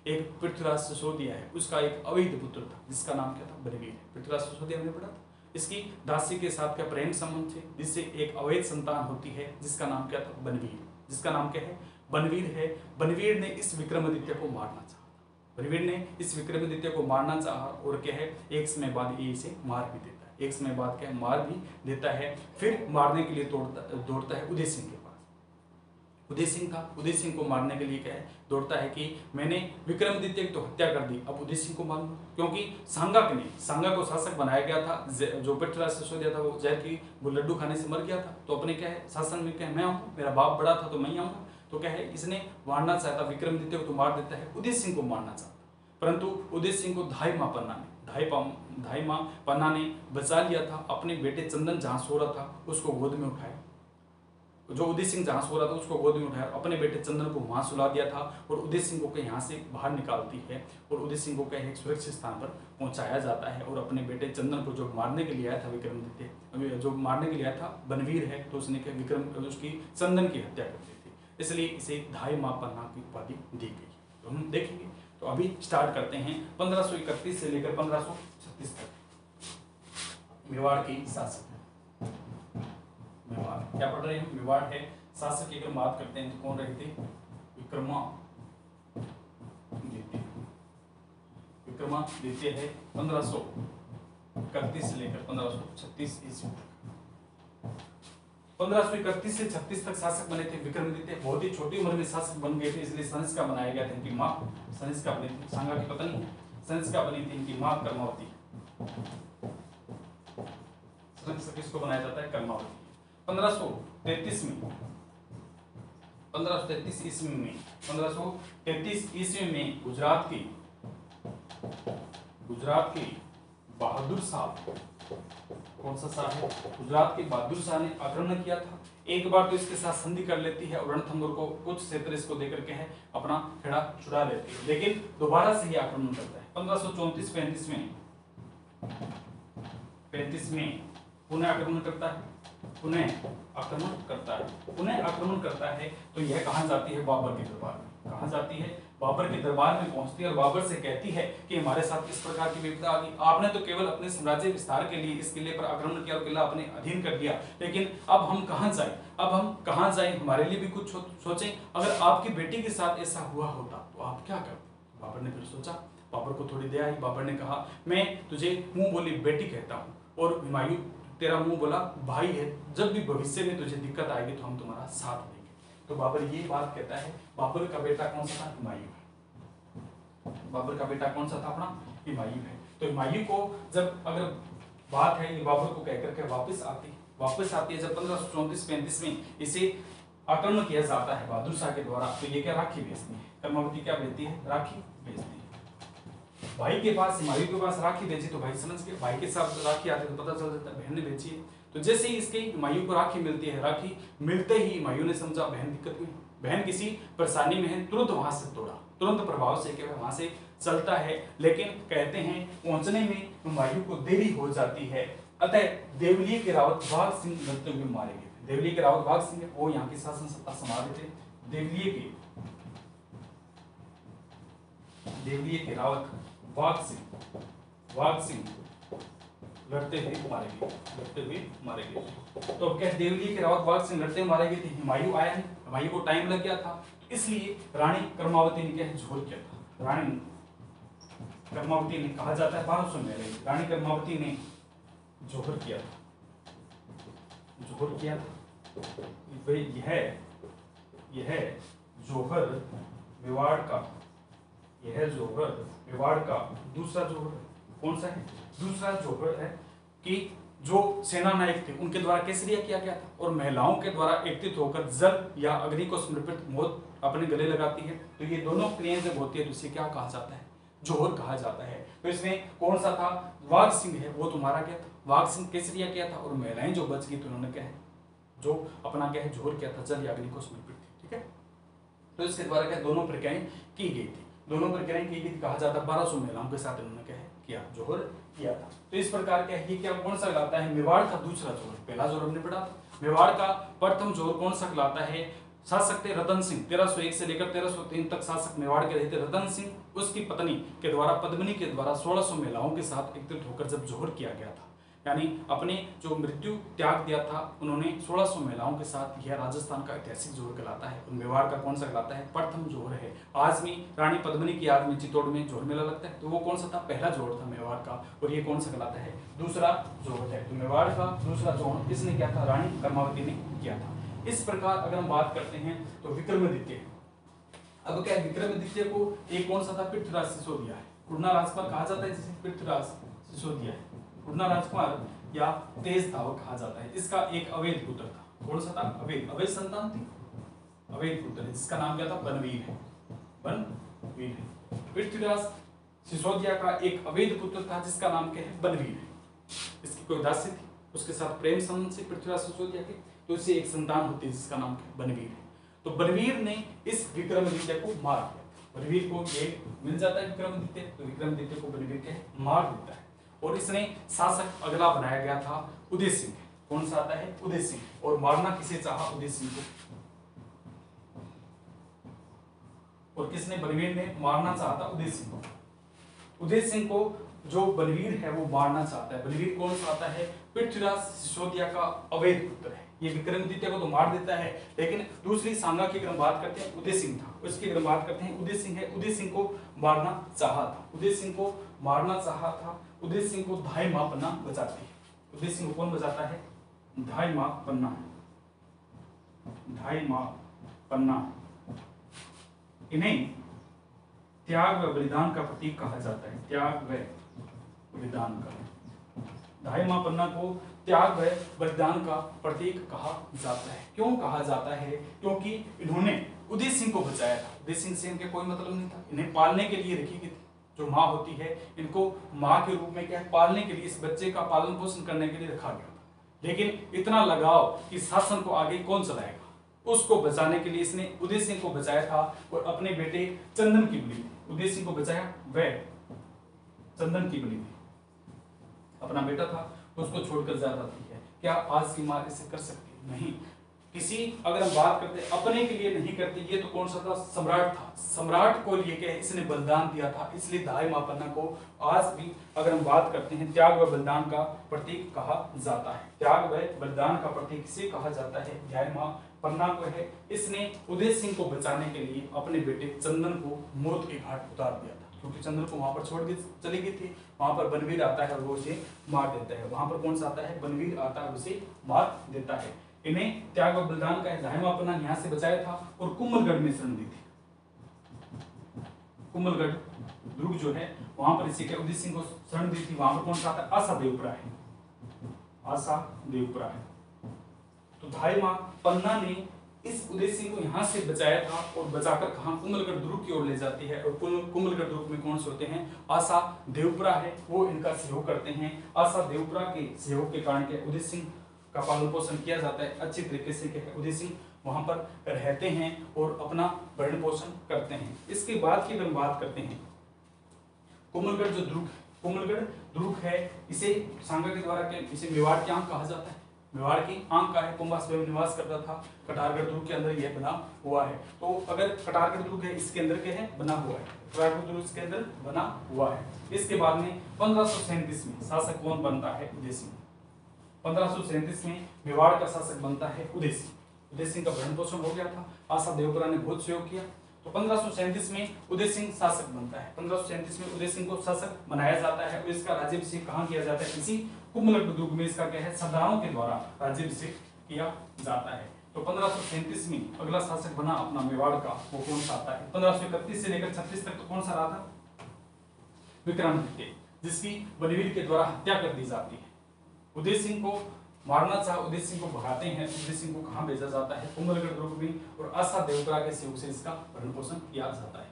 [SPEAKER 1] एक पृथ्वीराज सिसोदिया है, उसका एक अवैध पुत्र था जिसका नाम क्या था, बनवीर। पृथ्वीराज सिसोदिया हमने पढ़ा था। इसकी दासी के साथ क्या प्रेम संबंध थे, जिससे एक अवैध संतान होती है जिसका नाम क्या था, बनवीर। जिसका नाम क्या है, बनवीर है। बनवीर ने इस विक्रमादित्य को मारना चाहा। बनवीर ने इस विक्रमादित्य को मारना चाहा और क्या है, एक समय बाद ये इसे मार भी देता है। एक समय बाद क्या मार भी देता है। फिर मारने के लिए दौड़ता है उदय सिंह के पास। उदय सिंह था, उदय सिंह को मारने के लिए क्या है, दौड़ता है कि मैंने विक्रमादित्य की तो हत्या कर दी, अब उदय सिंह को मारूंगा। क्योंकि सांगा को शासक बनाया गया था। जो पृथ्वीराज सिसोदिया था वो जहर की वो लड्डू खाने से मर गया था। तो अपने क्या है शासन में क्या है, मैं आऊँ, मेरा बाप बड़ा था तो मैं ही आऊँगा। तो क्या है, इसने मारना चाहता विक्रमादित्य को, तो मार देता है। उदय सिंह को मारना चाहता, परंतु उदय सिंह को धाई माँ पन्ना ने बचा लिया था। अपने बेटे चंदन जहाँ सो रहा था उसको गोद में उठाया, जो उदय सिंह जहाँ सो रहा था उसको गोद में उठाया, अपने बेटे चंदन को वहां सुला दिया था और उदय सिंह को यहाँ से बाहर निकालती है और उदय सिंह को कहीं एक सुरक्षित स्थान पर पहुंचाया जाता है। और अपने बेटे चंदन को जो मारने के लिए आया था विक्रमादित्य, जो मारने के लिए आया था बनवीर है, तो उसने क्या उसकी चंदन की हत्या कर दी थी, इसलिए इसे धाई माँ पन्ना की उपाधि दी गई। तो हम देखेंगे। तो अभी स्टार्ट करते हैं 1531 से लेकर 1536 तक मेवाड़ की शासक। मेवाड़ क्या पढ़ रहे हैं, मेवाड़ है शासक की अगर बात करते हैं तो कौन रहे थे, विक्रमादित्य है 1531 से लेकर 1536 ईस्वी तक। 1531 से 36 तक शासक बने थे विक्रमादित्य। बहुत ही छोटी उम्र में शासक बन गए थे, इसलिए सनिष्का बनाया गया था इनकी माँ। सनिष्का बनी थी, सांगा की पत्नी सनिष्का बनी थी इनकी माँ कर्मावती। किसको बनाया जाता है? कर्मावती। 1533 में 1533 ईस्वी में 1533 ईस्वी में गुजरात के बहादुर शाह, कौन सा शाह है? गुजरात के बहादुर शाह ने आक्रमण किया था। एक बार तो इसके साथ संधि कर लेती है और रणथंभौर को कुछ क्षेत्र इसको देकर के है अपना खेड़ा छुड़ा लेती है, लेकिन दोबारा से ही आक्रमण करता है। 1534-35 में पुनः आक्रमण करता है तो यह कहां जाती है? बाबर के दरबार में। कहां जाती है? बाबर के दरबार में पहुंचती है और बाबर से कहती है कि हमारे साथ इस प्रकार की विपदा आ गई, आपने तो केवल अपने साम्राज्य विस्तार के लिए इस किले पर आक्रमण किया और किला अपने अधीन कर लिया, लेकिन अब हम कहां जाएं? हमारे लिए भी कुछ सोचें। अगर आपकी बेटी के साथ ऐसा हुआ होता तो आप क्या करते? बाबर ने फिर सोचा, बाबर को थोड़ी दया आई। बाबर ने कहा, मैं तुझे मुंह बोली बेटी कहता हूँ और हुमायूं तेरा मुंह बोला भाई है, जब भी भविष्य में तुझे दिक्कत आएगी तो हम तुम्हारा साथ देंगे। तो बाबर ये बात कहता है। बाबर का बेटा कौन सा था? हुमायूं। बाबर का बेटा कौन सा था? अपना हुमायूं है। तो हुमायूं को जब अगर बात है, ये बाबर को कहकर के वापस आती है जब 1534-35 में इसे आक्रमण किया जाता है बहादुर शाह के द्वारा, तो ये क्या राखी भेजती है? कर्मावती क्या भेजती है? राखी भेजती है भाई के पास। हुमायूं के पास राखी भेजी तो भाई समझ के भाई के साथ राखी आती तो पता चल जाता है बहन ने भेजी है। तो जैसे ही इसके हुमायूं को राखी मिलती है, राखी मिलते ही हुमायूं ने समझा बहन दिक्कत में, बहन किसी परेशानी में है, तुरंत वहां से तोड़ा, तुरंत प्रभाव से क्या वहां से चलता है। लेकिन कहते हैं पहुंचने में हुमायूं को देरी हो जाती है, अतः देवलिये के रावत भाग सिंह लड़ते हुए मारे गए थे। देवलिये के रावत भाग सिंह वो यहाँ की शासन सत्ता संभाल थे। देवलिये के रावत वाघ सिंह लड़ते हुए मारे गए। तो अब क्या देवलिये के रावत वाघ सिंह लड़ते हुए मारे गए थे। हुमायूं आया नहीं, हुमायूं को टाइम लग गया था, तो इसलिए रानी कर्मावती ने क्या जोर किया था। रानी कर्मावती ने कहा जाता है 1200 में रानी कर्मावती ने जोहर किया था। यह जोहर मेवाड़ का दूसरा जोहर कौन सा है? दूसरा जोहर है कि जो सेना नायक थे उनके द्वारा केसरिया किया गया था और महिलाओं के द्वारा एकत्रित होकर जल या अग्नि को समर्पित मौत अपने गले लगाती है। तो ये दोनों क्रियाएं जब होती है तो इसे क्या कहा जाता है? जोहर कहा जाता है। तो इसमें कौन सा था? वाघ सिंह है वो तो मारा गया था, वाघ सिंह केसरिया किया था और महिलाएं जो बच गई तो उन्होंने क्या है जो अपना क्या है जोहर किया था, जल या अग्नि को समर्पित थी। ठीक है, तो इसके द्वारा क्या दोनों प्रक्रियाएं की गई थी, कहा जाता है 1200 महिलाओं के साथ इन्होंने क्या है किया, जोहर किया था। तो इस प्रकार क्या है, ये क्या कौन सा कहलाता है? मेवाड़ का दूसरा जोहर। पहला जोहर हमने पढ़ा था, मेवाड़ का प्रथम जोहर कौन सा कहलाता है? शासक थे रतन सिंह, 1301 से लेकर 1303 तक शासक मेवाड़ के रहे थे रतन सिंह। उसकी पत्नी के द्वारा पद्मिनी के द्वारा 1600 महिलाओं के साथ एकत्रित होकर जब जोहर किया गया था, यानी अपने जो मृत्यु त्याग दिया था उन्होंने 1600 महिलाओं के साथ, यह राजस्थान का ऐतिहासिक जोहर कहलाता है। और मेवाड़ का कौन सा कहलाता है? प्रथम जोहर है। आज भी रानी पद्मिनी की याद में चित्तौड़ में जोहर मेला लगता है, तो वो कौन सा था? पहला जोहर था मेवाड़ का। और ये कौन सा कहलाता है? दूसरा जोहर है। तो मेवाड़ का दूसरा जोहर किसने किया था? रानी कर्मावती ने किया था। इस प्रकार अगर हम बात करते हैं तो विक्रमादित्य, अब क्या विक्रमादित्य को एक कौन सा था? पृथ्वीराज सिसोदिया है। कुर्ना राजकुमार कहा जाता है जिसे पृथ्वीराज सिसोदिया है, कुर्ना राजकुमार या तेज धावक कहा जाता है। इसका एक अवैध पुत्र था। कौन सा था? अवैध संतान थी, अवैध पुत्र है जिसका नाम क्या था? बनवीर है। बनवीर है। पृथ्वीराज सिसोदिया का एक अवैध पुत्र था जिसका नाम क्या है? बनवीर है। इसकी कोई दासी थी, उसके साथ प्रेम संबंध से पृथ्वीराज सिसोदिया के, तो इससे एक संतान होती है जिसका नाम बनवीर है। तो बनवीर ने इस विक्रमादित्य को मार दिया। बनवीर को ये मिल जाता है विक्रमादित्य, तो विक्रमादित्य को बनवीर के मार देता है। और इसने शासक अगला बनाया गया था उदय सिंह। कौन सा आता है? उदय सिंह। और मारना किसे चाहा? उदय सिंह को। और किसने? बनवीर ने मारना चाहता उदय सिंह को। उदय सिंह को जो बनवीर है वो मारना चाहता है। बनवीर कौन सा आता है? पृथ्वीराज सिसोदिया का अवैध पुत्र है। ये विक्रमादित्य को तो मार देता है, लेकिन दूसरी सांगा की अगर हम बात करते हैं उदय सिंह था, उसकी अगर बात करते हैं उदय सिंह है, उदय सिंह को मारना चाहा था। उदय सिंह को मारना चाहा था। उदय सिंह को धाई मां पन्ना बचाती है। उदय सिंह को कौन बचाता है? धाई मां पन्ना। धाई माँ पन्ना, इन्हें त्याग व बलिदान का प्रतीक कहा जाता है। त्याग व बलिदान का, धाई माँ पन्ना को त्याग व बलिदान का प्रतीक कहा जाता है। क्यों कहा जाता है? क्योंकि इन्होंने उदय सिंह को बचाया था। उदय सिंह से इनके कोई मतलब नहीं था, इन्हें पालने के लिए रखी गई थी। जो माँ होती है, इनको माँ के रूप में क्या है, पालने के लिए, इस बच्चे का पालन पोषण करने के लिए रखा गया था। लेकिन इतना लगाव कि शासन को आगे कौन चलाएगा, उसको बचाने के लिए इसने उदय सिंह को बचाया था और अपने बेटे चंदन की बलि दी। उदय सिंह को बचाया, वह चंदन की बलि दी। अपना बेटा था, उसको छोड़कर जा रही है। क्या आज की माँ इसे कर सकती? नहीं। किसी, अगर हम बात करते अपने के लिए नहीं करते, ये तो कौन सा था, सम्राट था। सम्राट को लिए क्या, इसने बलिदान दिया था। इसलिए धाई माँ पन्ना को आज भी अगर हम बात करते हैं, त्याग व बलिदान का प्रतीक कहा जाता है। त्याग व बलिदान का प्रतीक इसे कहा जाता है। धाई माँ पन्ना को है, इसने उदय सिंह को बचाने के लिए अपने बेटे चंदन को मौत के घाट उतार दिया था, क्योंकि चंदन को वहां पर छोड़ के चली गई थी। वहां पर बनवीर आता है और वो उसे मार देता है। वहां पर कौन सा आता है, बनवीर आता है, उसे मार देता है। इन्हें त्याग व बलिदान का धाई माँ पन्ना यहाँ से बचाया था और कुंभलगढ़ में शरण दी थी। कुंभलगढ़ दुर्ग जो है, वहां पर इसी के उदय सिंह को शरण दी थी। वहां पर कौन सा आता है, आशा देवपुरा है। आशा देवपुरा है। तो धाई माँ पन्ना ने इस उदय सिंह को यहाँ से बचाया था और बचाकर कहाँ, कुंभलगढ़ दुर्ग की ओर ले जाती है। और कुंभलगढ़ दुर्ग में कौन से होते हैं, आशा देवपुरा है, वो इनका सहयोग करते हैं। आशा देवपुरा के सहयोग के कारण के उदय सिंह का पालन पोषण किया जाता है अच्छी तरीके से। क्या है, उदय सिंह वहां पर रहते हैं और अपना भरण पोषण करते हैं। इसके बाद की अगर बात करते हैं, कुंभलगढ़ जो दुर्ग, कुंभलगढ़ दुर्ग है, इसे सांगा के द्वारा के इसे मेवाड़ की आंख कहा जाता है। मेवाड़ की आंख का है, कुंभास में निवास करता था। कटारगढ़ दुर्ग के अंदर यह बना हुआ है। तो अगर कटारगढ़ दुर्ग है, इसके अंदर क्या है, बना हुआ है। कटारगढ़ दुर्ग इसके अंदर बना हुआ है। इसके बाद में 1537 में शासक कौन बनता है, उदय सिंह। 1537 में मेवाड़ का शासक बनता है उदय सिंह। उदय सिंह का भरण पोषण हो गया था, आशा देवपुरा ने बहुत सहयोग किया। तो 1537 में उदय सिंह शासक बनता है। 1537 में उदय सिंह को शासक बनाया जाता है और इसका राज्याभिषेक कहाँ किया जाता है, इसी कुंभलगढ़ दुर्ग में इसका क्या है, सरदारों के द्वारा राज्याभिषेक किया जाता है। तो 1537 में अगला शासक बना अपना मेवाड़ का, वो कौन सा आता है, 1531 से लेकर 36 तक तो कौन सा रहा था, विक्रमादित्य, जिसकी बनवीर के द्वारा हत्या कर दी जाती है। उदय सिंह को मारना चाह, उदय सिंह को भगाते हैं। उदय सिंह को कहां भेजा जाता है, कुंभलगढ़ दुर्ग में, और आशा देवपुरा के सहयोग से इसका भरण पोषण किया जाता है।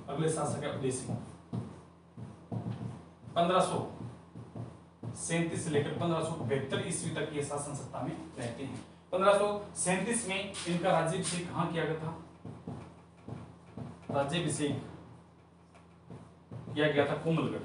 [SPEAKER 1] अगले शासक है उदय सिंह। 1537 से लेकर 1572 ईस्वी तक ये शासन सत्ता में रहते हैं। 1537 में इनका राज्याभिषेक कहां किया गया था, राज्याभिषेक किया गया था कुंभलगढ़।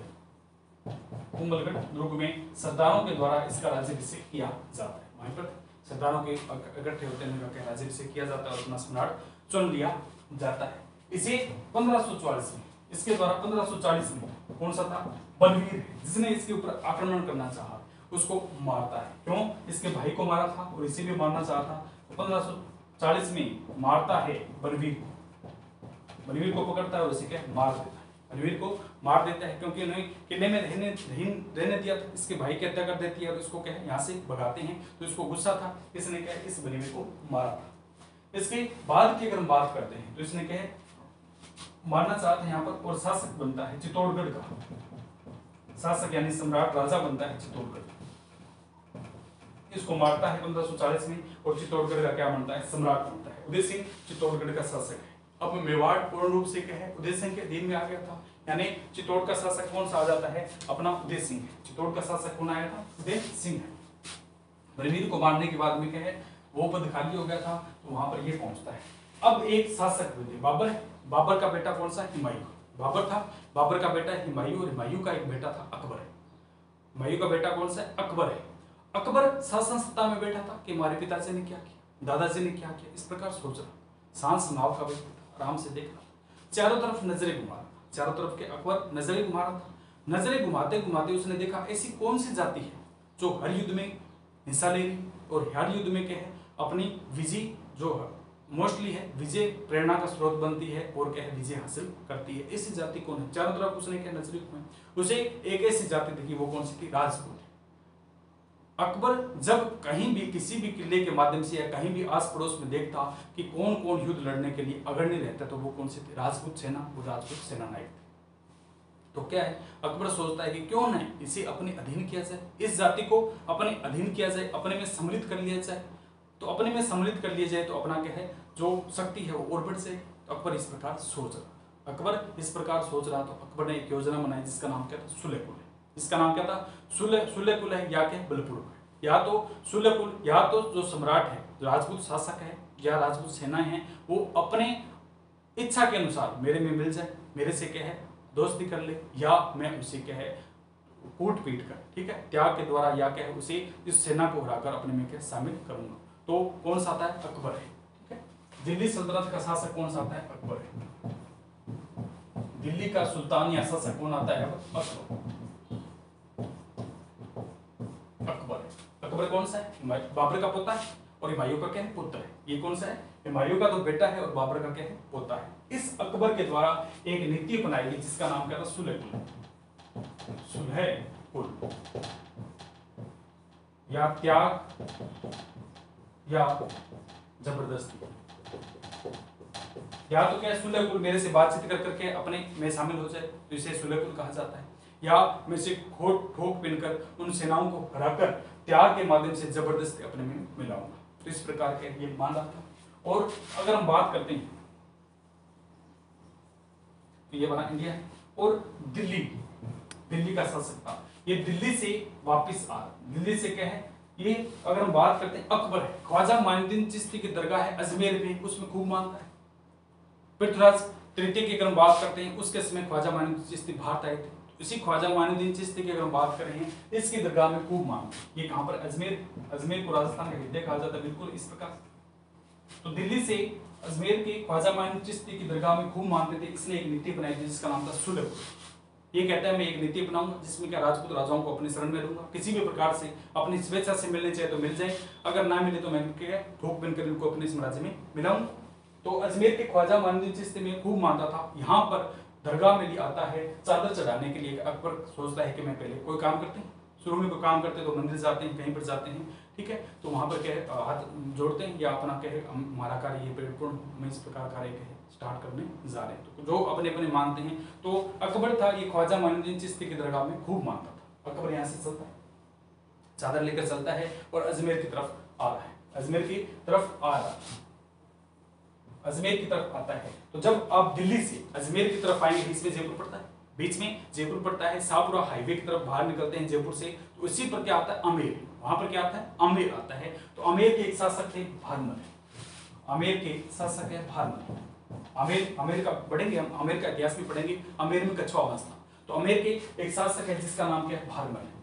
[SPEAKER 1] कुंभलगढ़ दुर्ग में सरदारों के द्वारा इसका राज्याभिषेक किया जाता है। वहीं पर सरदारों के इकट्ठे होते हैं, इनका राज्याभिषेक किया जाता है और अपना सम्राट चुन लिया जाता है। इसे 1540 में, इसके द्वारा 1540 में कौन सा था, बनवीर, जिसने इसके ऊपर आक्रमण करना चाहा, उसको मारता है। क्यों, इसके भाई को मारा था और इसे भी मारना चाहा था। तो 1540 में मारता है बनवीर को, बनवीर को पकड़ता है और इसे क्या मार देता है। बनवीर को मार देता है क्योंकि उन्हें किले में रहने दिया था। इसके भाई की हत्या कर देती है और इसको क्या है, यहाँ से भगाते हैं। तो इसको गुस्सा था, इसने क्या है, इस बनवीर को मारा था। इसके बाद की अगर हम बात करते हैं तो इसने क्या है, मारना चाहते हैं यहाँ पर, और शासक बनता है चित्तौड़गढ़ का। शासक यानी सम्राट, राजा बनता है चित्तौड़गढ़। इसको मारता है 1540 में और चित्तौड़गढ़ का क्या बनता है, सम्राट बनता है। उदय सिंह चित्तौड़गढ़ का शासक है। अब मेवाड़ पूर्ण रूप से क्या है, उदय सिंह के अधीन में आ गया था। यानी चित्तौड़ का शासक कौन सा आ जाता है, अपना उदय सिंह है। चित्तौड़ का शासक कौन आया था, उदय सिंह है। बनवीर को मारने के बाद में क्या है, वो पद खाली हो गया था, तो वहां पर ये पहुंचता है। अब एक शासक बने, बाबर है। बाबर का बेटा कौन सा, हुमायूं। बाबर था, बाबर का बेटा हुमायूं, और हुमायूं का एक बेटा था अकबर है। हुमायूं का बेटा कौन सा है, अकबर है। अकबर शासन सत्ता में बैठा था कि हमारे पिताजी ने क्या किया, दादाजी ने क्या किया, इस प्रकार सोच रहा। शांत स्वभाव का व्यक्ति था, आराम से देख रहा था, चारों तरफ नजरें घुमा रहा था। चारों तरफ के अकबर नजरें घुमा रहा था। नजरें घुमाते घुमाते उसने देखा ऐसी कौन सी जाति है जो हर युद्ध में हिस्सा ले रही और हर युद्ध में क्या है, अपनी विजय जो मोस्टली है, विजय प्रेरणा का स्रोत बनती है और क्या है, विजय हासिल करती है। ऐसी जाति कौन है, चारों तरफ उसने क्या नजरें घुमाई। उसे एक ऐसी जाति दिखी, वो कौन सी थी, राजपूत। अकबर जब कहीं भी किसी भी किले के माध्यम से या कहीं भी आस पड़ोस में देखता कि कौन कौन युद्ध लड़ने के लिए अग्रणी रहता, तो वो कौन से थे? राजपूत सेना, वो राजपूत सेनानायक थे। तो क्या है, अकबर सोचता है कि क्यों नहीं इसे अपने अधीन किया जाए, इस जाति को अपने अधीन किया जाए, अपने में सम्मिलित कर लिया जाए। तो अपने में सम्मिलित कर लिया जाए तो अपना क्या है, जो शक्ति है वो और बढ़ जाएगी। तो अकबर इस प्रकार सोच रहा, तो अकबर ने एक योजना बनाई जिसका नाम क्या था? सुलेकुल। इसका नाम क्या था? सुलेकुल है, या क्या? बलपूर्वक है। या तो सुलेकुल, या तो जो सम्राट है, जो राजपूत शासक है या राजपूत सेनाएं हैं, वो अपने इच्छा के अनुसार मेरे में मिल जाए, मेरे से क्या है दोस्ती कर ले, या मैं उसे क्या है कूट पीट कर, ठीक है, त्याग के द्वारा या क्या है उसे इस सेना को हराकर अपने में क्या शामिल करूंगा। तो कौन सा आता है? अकबर है। ठीक है, दिल्ली सल्तनत का शासक कौन सा आता है? अकबर है। दिल्ली का सुल्तान या शासक कौन आता है? अकबर है। अकबर कौन सा है? बाबर का पोता है और हुमायूं का क्या है? पुत्र है। ये कौन सा है? हुमायूं का तो बेटा है और बाबर का क्या है? पोता है। इस अकबर के द्वारा एक नीति बनाई गई जिसका नाम क्या था? सुलेकुल। सुलेकुल या त्याग या जबरदस्ती, या तो क्या है सुलेकुल मेरे से बातचीत कर करके अपने में शामिल हो जाए तो इसे सुलेकुल कहा जाता है, या मैं से ठोक पीनकर उन सेनाओं को हराकर त्याग के माध्यम से जबरदस्ती अपने में मिलाऊंगा। तो इस प्रकार के ये मान रहा था। और अगर हम बात करते हैं तो ये बना इंडिया है, और दिल्ली का शासक था, ये दिल्ली से वापिस आ, दिल्ली से क्या है ये, अगर हम बात करते हैं अकबर है, ख्वाजा माइनुद्दीन चिश्ती की दरगाह है अजमेर में, उसमें खूब मानता है। पृथ्वीराज तृतीय की अगर हम बात करते हैं उसके समय ख्वाजा माइनुद्दीन चिश्ती भारत आए थे, तो इसी ख्वाजा माइनुद्दीन चिश्ती की अगर हम बात कर रहे हैं इसकी दरगाह में खूब मानते हैं। ये कहां पर? अजमेर को राजस्थान का हृदय कहा जाता है, बिल्कुल इस प्रकार। तो दिल्ली से अजमेर के ख्वाजा माइनुद्दीन चिश्ती की दरगाह में खूब मानते थे। इसने एक नीति बनाई थी जिसका नाम था सुलेकुल। ये कहता है मैं एक नीति अपनाऊंगा जिसमें क्या राजपूत राजाओं को अपने शरण में लूंगा, किसी भी प्रकार से अपनी स्वेच्छा से मिलने चाहिए तो मिल जाए, अगर ना मिले तो मैं क्या ठोक बनकर इनको अपने साम्राज्य में मिलाऊंगा। तो अजमेर के ख्वाजा माइनुद्दीन चिश्ती में खूब मानता था। यहाँ पर दरगाह में आता है चादर चढ़ाने के लिए। अकबर सोचता है कि मैं पहले कोई काम करते हैं, शुरू में कोई काम करते हैं तो मंदिर जाते हैं, कहीं पर जाते हैं, ठीक है, तो वहां पर क्या है हाथ जोड़ते हैं या अपना क्या है हमारा कार्य ये पेड़पूर्ण में इस प्रकार कार्य क्या है स्टार्ट करने जा रहे हैं, तो जो अपने अपने मानते हैं। तो अकबर था ये ख्वाजा माइनुद्दीन चिश्ती की दरगाह में खूब मानता था। अकबर यहाँ से चलता है, चादर लेकर चलता है और अजमेर की तरफ आ रहा है, अजमेर की तरफ आ रहा है, अजमेर की तरफ आता है। तो जब आप दिल्ली से अजमेर की तरफ आएंगे, बीच में जयपुर पड़ता है, बीच में जयपुर पड़ता है, शाहपुरा हाईवे की तरफ बाहर निकलते हैं जयपुर से, तो इसी पर क्या आता है? आमेर। वहां पर क्या आता है? आमेर आता है। तो आमेर के एक शासक थे भारमल, आमेर के शासक है भारमल। आमेर का पढ़ेंगे हम, आमेर का इतिहास भी पढ़ेंगे। आमेर में कछुआ वंश था, तो आमेर के एक शासक है जिसका नाम क्या है? भारमल है।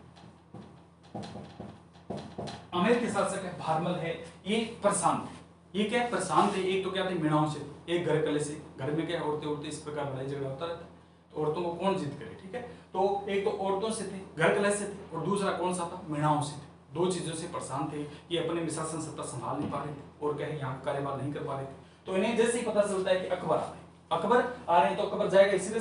[SPEAKER 1] आमेर के शासक है भारमल है। ये प्रशांत है, ये क्या है? प्रशांत है। एक तो क्या थे? मीणाओं से, एक घर कले से, घर में क्या औरतें इस प्रकार लड़ाई झगड़ा होता रहता है, तो औरतों को कौन जीत करे, ठीक है, तो एक तो औरतों से थे, घर कले से थे, और दूसरा कौन सा था? मीणाओं से थे। दो चीजों से परेशान थे, ये अपने में शासन सत्ता संभाल नहीं पा रहे थे और क्या है यहाँ कार्यभार नहीं कर पा रहे थे। तो इन्हें जैसे ही पता चलता है कि अकबर आ रहे हैं, तो अकबर जाएगा इसी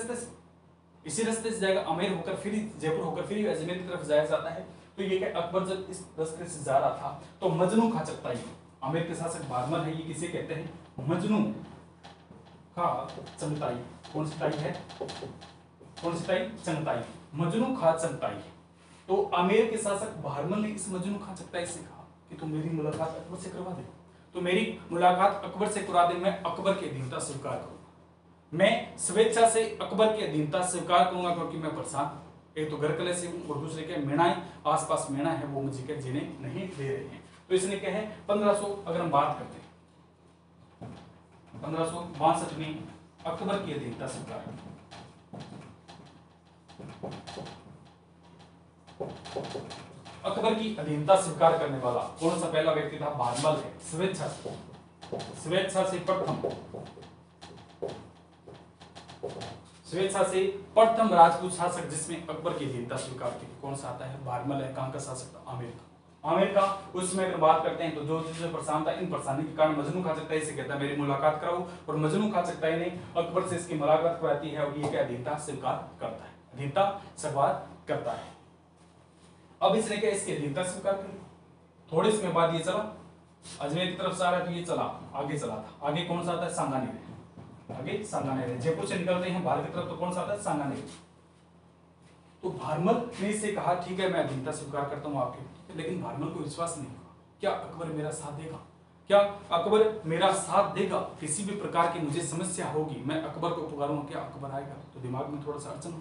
[SPEAKER 1] रास्ते से जाएगा, आमेर होकर फिर जयपुर होकर फिर अजमेर की तरफ जाया जाता है। तो ये क्या अकबर जब इस रास्ते से जा रहा था तो मजनू खा चकताई, आमेर के शासक भारमल है, ये किसे कहते हैं? मजनू खा चंगताई। कौन सी ताई है? कौन सी ताई? चंगताई। मजनू खा चंगताई। तो आमेर के शासक भारमल ने इस मजनू खा चंगताई से कहा कि तुम मेरी मुलाकात अकबर से करवा दे, तो मेरी मुलाकात अकबर से करा दे, मैं अकबर की अधीनता स्वीकार करूंगा, मैं स्वेच्छा से अकबर की अधीनता स्वीकार करूंगा, क्योंकि मैं परेशान, एक तो घर कले से हूं और दूसरे क्या मेणाएं आसपास मेणा है वो मुझे क्या जीने नहीं दे रहे हैं। तो इसने क्या है 1500 अगर हम बात करते हैं 1562 में अकबर की अधीनता स्वीकार, अकबर की अधीनता स्वीकार करने वाला कौन सा पहला व्यक्ति था? भारमल है। स्वेच्छा से प्रथम राजपूत शासक जिसमें अकबर की अधीनता स्वीकार की, कौन सा आता है? भारमल है। कहां का शासक था? आमेर का। उसमें अगर बात करते हैं तो जो परेशान था, इन परेशानी के कारण मजनू खा चकताई से कहता है मेरी मुलाकात कराओ, और मजनू खा चकताई ने अकबर से इसकी मुलाकात कराती है और ये क्या अधीनता स्वीकार करता है, अधीनता स्वीकार करता है। अब इसने क्या इसकी अधीनता स्वीकार कर ली। थोड़े समय बाद ये चला अजमेर की तरफ से आ रहा है, तो ये चला आगे चला था। आगे कौन सा आता है? सांगानेर। आगे सांगानेर है। जयपुर से निकल रहे हैं बाहर की तरफ, तो कौन सा आता है? सांगानेर। तो भारमल ने इससे कहा ठीक है मैं अधीनता स्वीकार करता हूँ आपके, लेकिन भारमल को विश्वास नहीं हुआ। क्या अकबर मेरा साथ देगा? क्या अकबर मेरा साथ देगा? किसी भी प्रकार की मुझे समस्या होगी, मैं अकबर को पुकारूंगा, क्या अकबर आएगा? तो दिमाग में थोड़ा सा अड़चन हो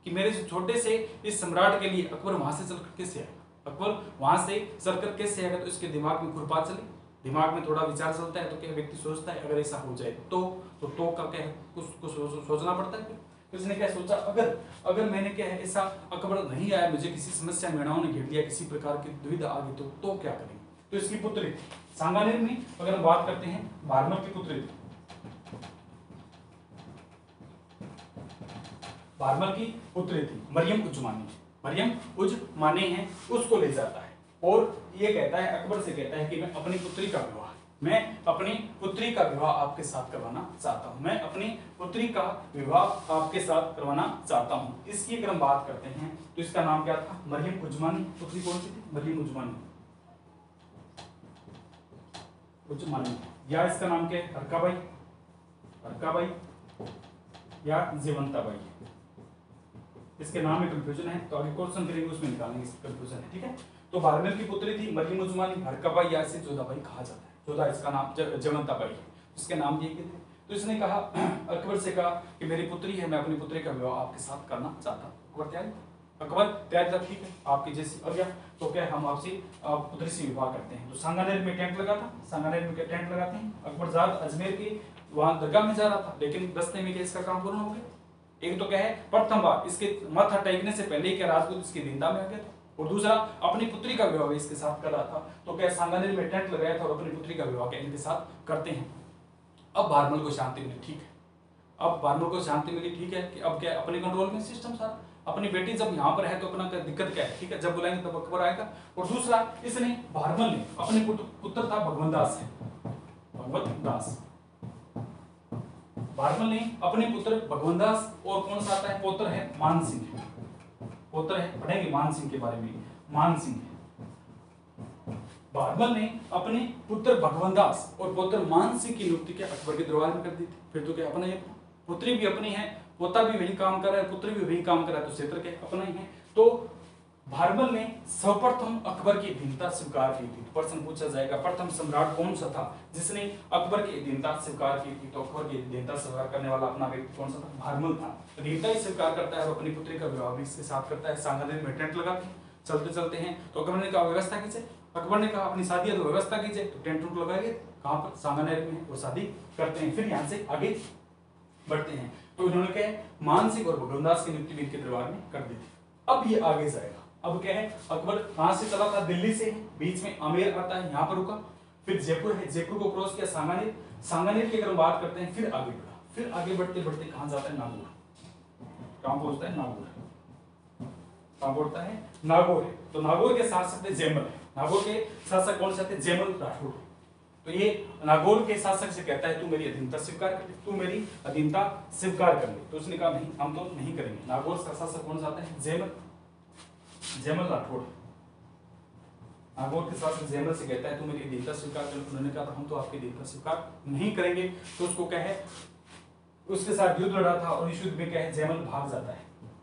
[SPEAKER 1] कि मेरे छोटे से इस सम्राट के लिए अकबर वहां से चलकर कैसे आएगा, अकबर वहां से चलकर कैसे आएगा? तो इसके दिमाग में खुरपात चले, दिमाग में थोड़ा विचार चलता है, तो क्या व्यक्ति सोचता है अगर ऐसा हो जाए तो का क्या है, कुछ सोचना पड़ता है। फिर उसने क्या सोचा, अगर मैंने क्या है ऐसा अकबर नहीं आया, मुझे किसी समस्या मेणाओं ने घेर लिया, किसी प्रकार की दुविधा आ गई, तो क्या करेंगे? तो इसकी पुत्री सांगानेर में अगर हम बात करते हैं भारमल की पुत्री, भारमल की पुत्री थी मरियम उज़्ज़मानी। मरियम उज़्ज़मानी है, उसको ले जाता है और ये कहता है, अकबर से कहता है कि मैं अपनी पुत्री का विवाह आपके साथ करवाना चाहता हूं, मैं अपनी पुत्री का विवाह आपके साथ करवाना चाहता हूं। इसकी अगर हम बात करते हैं तो इसका नाम क्या था? मरियम उज़्ज़मानी। पुत्री कौन सी थी? मरियम उज़्ज़मानी। या इसका नाम क्या है? हरकाबाई या जेवंताबाई। इसके नाम में कंफ्यूजन है, तो आगे क्वेश्चन करेंगे उसमें निकालेंगे कंफ्यूजन है, ठीक है। तो भारमल की पुत्री थी मरियम उज़्ज़मानी, हरकाबाई या इसे जोधाबाई कहा जाता है। जोधा इसका नाम, जेवंताबाई है, इसके नाम दिए गए थे। तो इसने कहा, अकबर से कहा कि मेरी पुत्री है, मैं अपनी पुत्री का विवाह आपके साथ करना चाहता हूँ। अकबर तैयार था, ठीक है आपकी जैसी आज्ञा, तो क्या हम आपसे पुत्री से विवाह करते हैं। तो सांगानेर में टेंट लगा था, सांगानेर में टेंट लगाते हैं। अकबर अजमेर के वहां दरगाह में जा रहा था, लेकिन दस्ते में क्या इसका काम पूर्ण हो गया। एक तो क्या है, प्रथम बार इसके माथा टेकने से पहले ही क्या राजपूत इसकी निंदा में आ गया था, और दूसरा अपनी पुत्री का विवाह इसके साथ कर रहा था। तो क्या सांगानेर में टेंट लगाया था और अपनी पुत्री का विवाह इनके साथ करते हैं। अब भारमल को शांति मिली, ठीक है, अब भारमल को शांति मिली, ठीक है कि अब क्या अपने कंट्रोल में सिस्टम सारा, अपनी बेटी जब यहाँ पर है तो अपना दिक्कत क्या है, ठीक है, जब बुलाएंगे तब अकबर आएगा। और दूसरा, इसने भारमल ने अपने पुत्र था भगवंतदास, भारमल ने अपने पुत्र भगवंतदास, और कौन सा आता है पुत्र है? मानसिंह, पुत्र है, पढ़ेंगे मानसिंह के बारे में। मानसिंह, भारमल ने अपने पुत्र भगवंतदास और पुत्र मानसिंह की नियुक्ति क्या अकबर के दरबार में कर दी थी। फिर तो क्या अपना ही, पुत्री भी अपनी है, पोता भी वही काम कर रहा है, पुत्र भी वही काम कर रहा है, तो क्षेत्र के अपना ही है। तो भारमल ने सर्वप्रथम अकबर की अधीनता स्वीकार की थी। प्रश्न पूछा जाएगा प्रथम सम्राट कौन सा था जिसने अकबर की अधीनता स्वीकार की थी? तो अकबर की अधीनता स्वीकार करने वाला अपना व्यक्ति कौन सा था? भारमल था। अधीनता ही स्वीकार करता है और अपनी पुत्री का विवाह भी इसके साथ करता है। सांगानेर में टेंट लगा के चलते हैं, तो अकबर ने कहा व्यवस्था कीजिए, अकबर ने कहा अपनी शादी है तो व्यवस्था कीजिए, तो टेंट टूट लगाएंगे कहाँ पर? सांगानेर में, वो शादी करते हैं। फिर यहाँ से आगे बढ़ते हैं, तो इन्होंने क्या मानसिंह और भगवंतदास की नियुक्ति भी इनके दरबार में कर दी थी। अब ये आगे जाएगा, अब क्या है, अकबर कहां से चला था? दिल्ली से, बीच में आमेर आता है, यहाँ पर रुका, फिर जयपुर है, जयपुर को क्रॉस किया, सांगानेर, सांगानेर की अगर हम बात करते हैं, फिर आगे बढ़ा, फिर आगे बढ़ते बढ़ते कहां जाता है? नागौर, कहां पहुंचता है? नागौर, कहां पहुंचता है? नागौर है। तो नागौर के शासक थे जयमल है, नागौर के शासक कौन से थे? जयमल राठौर। तो ये नागौर के शासक से कहता है तू मेरी अधीनता स्वीकार कर ले, तू मेरी अधीनता स्वीकार कर ले। तो उसने कहा नहीं, हम तो नहीं करेंगे। नागौर का शासक कौन सा आता है? जयमल राठौर। नागौर के शासक जयमल से कहता है तू मेरी अधीनता स्वीकार कर ले। उन्होंने कहा हम तो आपकी अधीनता स्वीकार नहीं करेंगे। तो उसको क्या है, उसके साथ युद्ध लड़ा था और इस युद्ध में क्या है, जयमल भाग जाता है।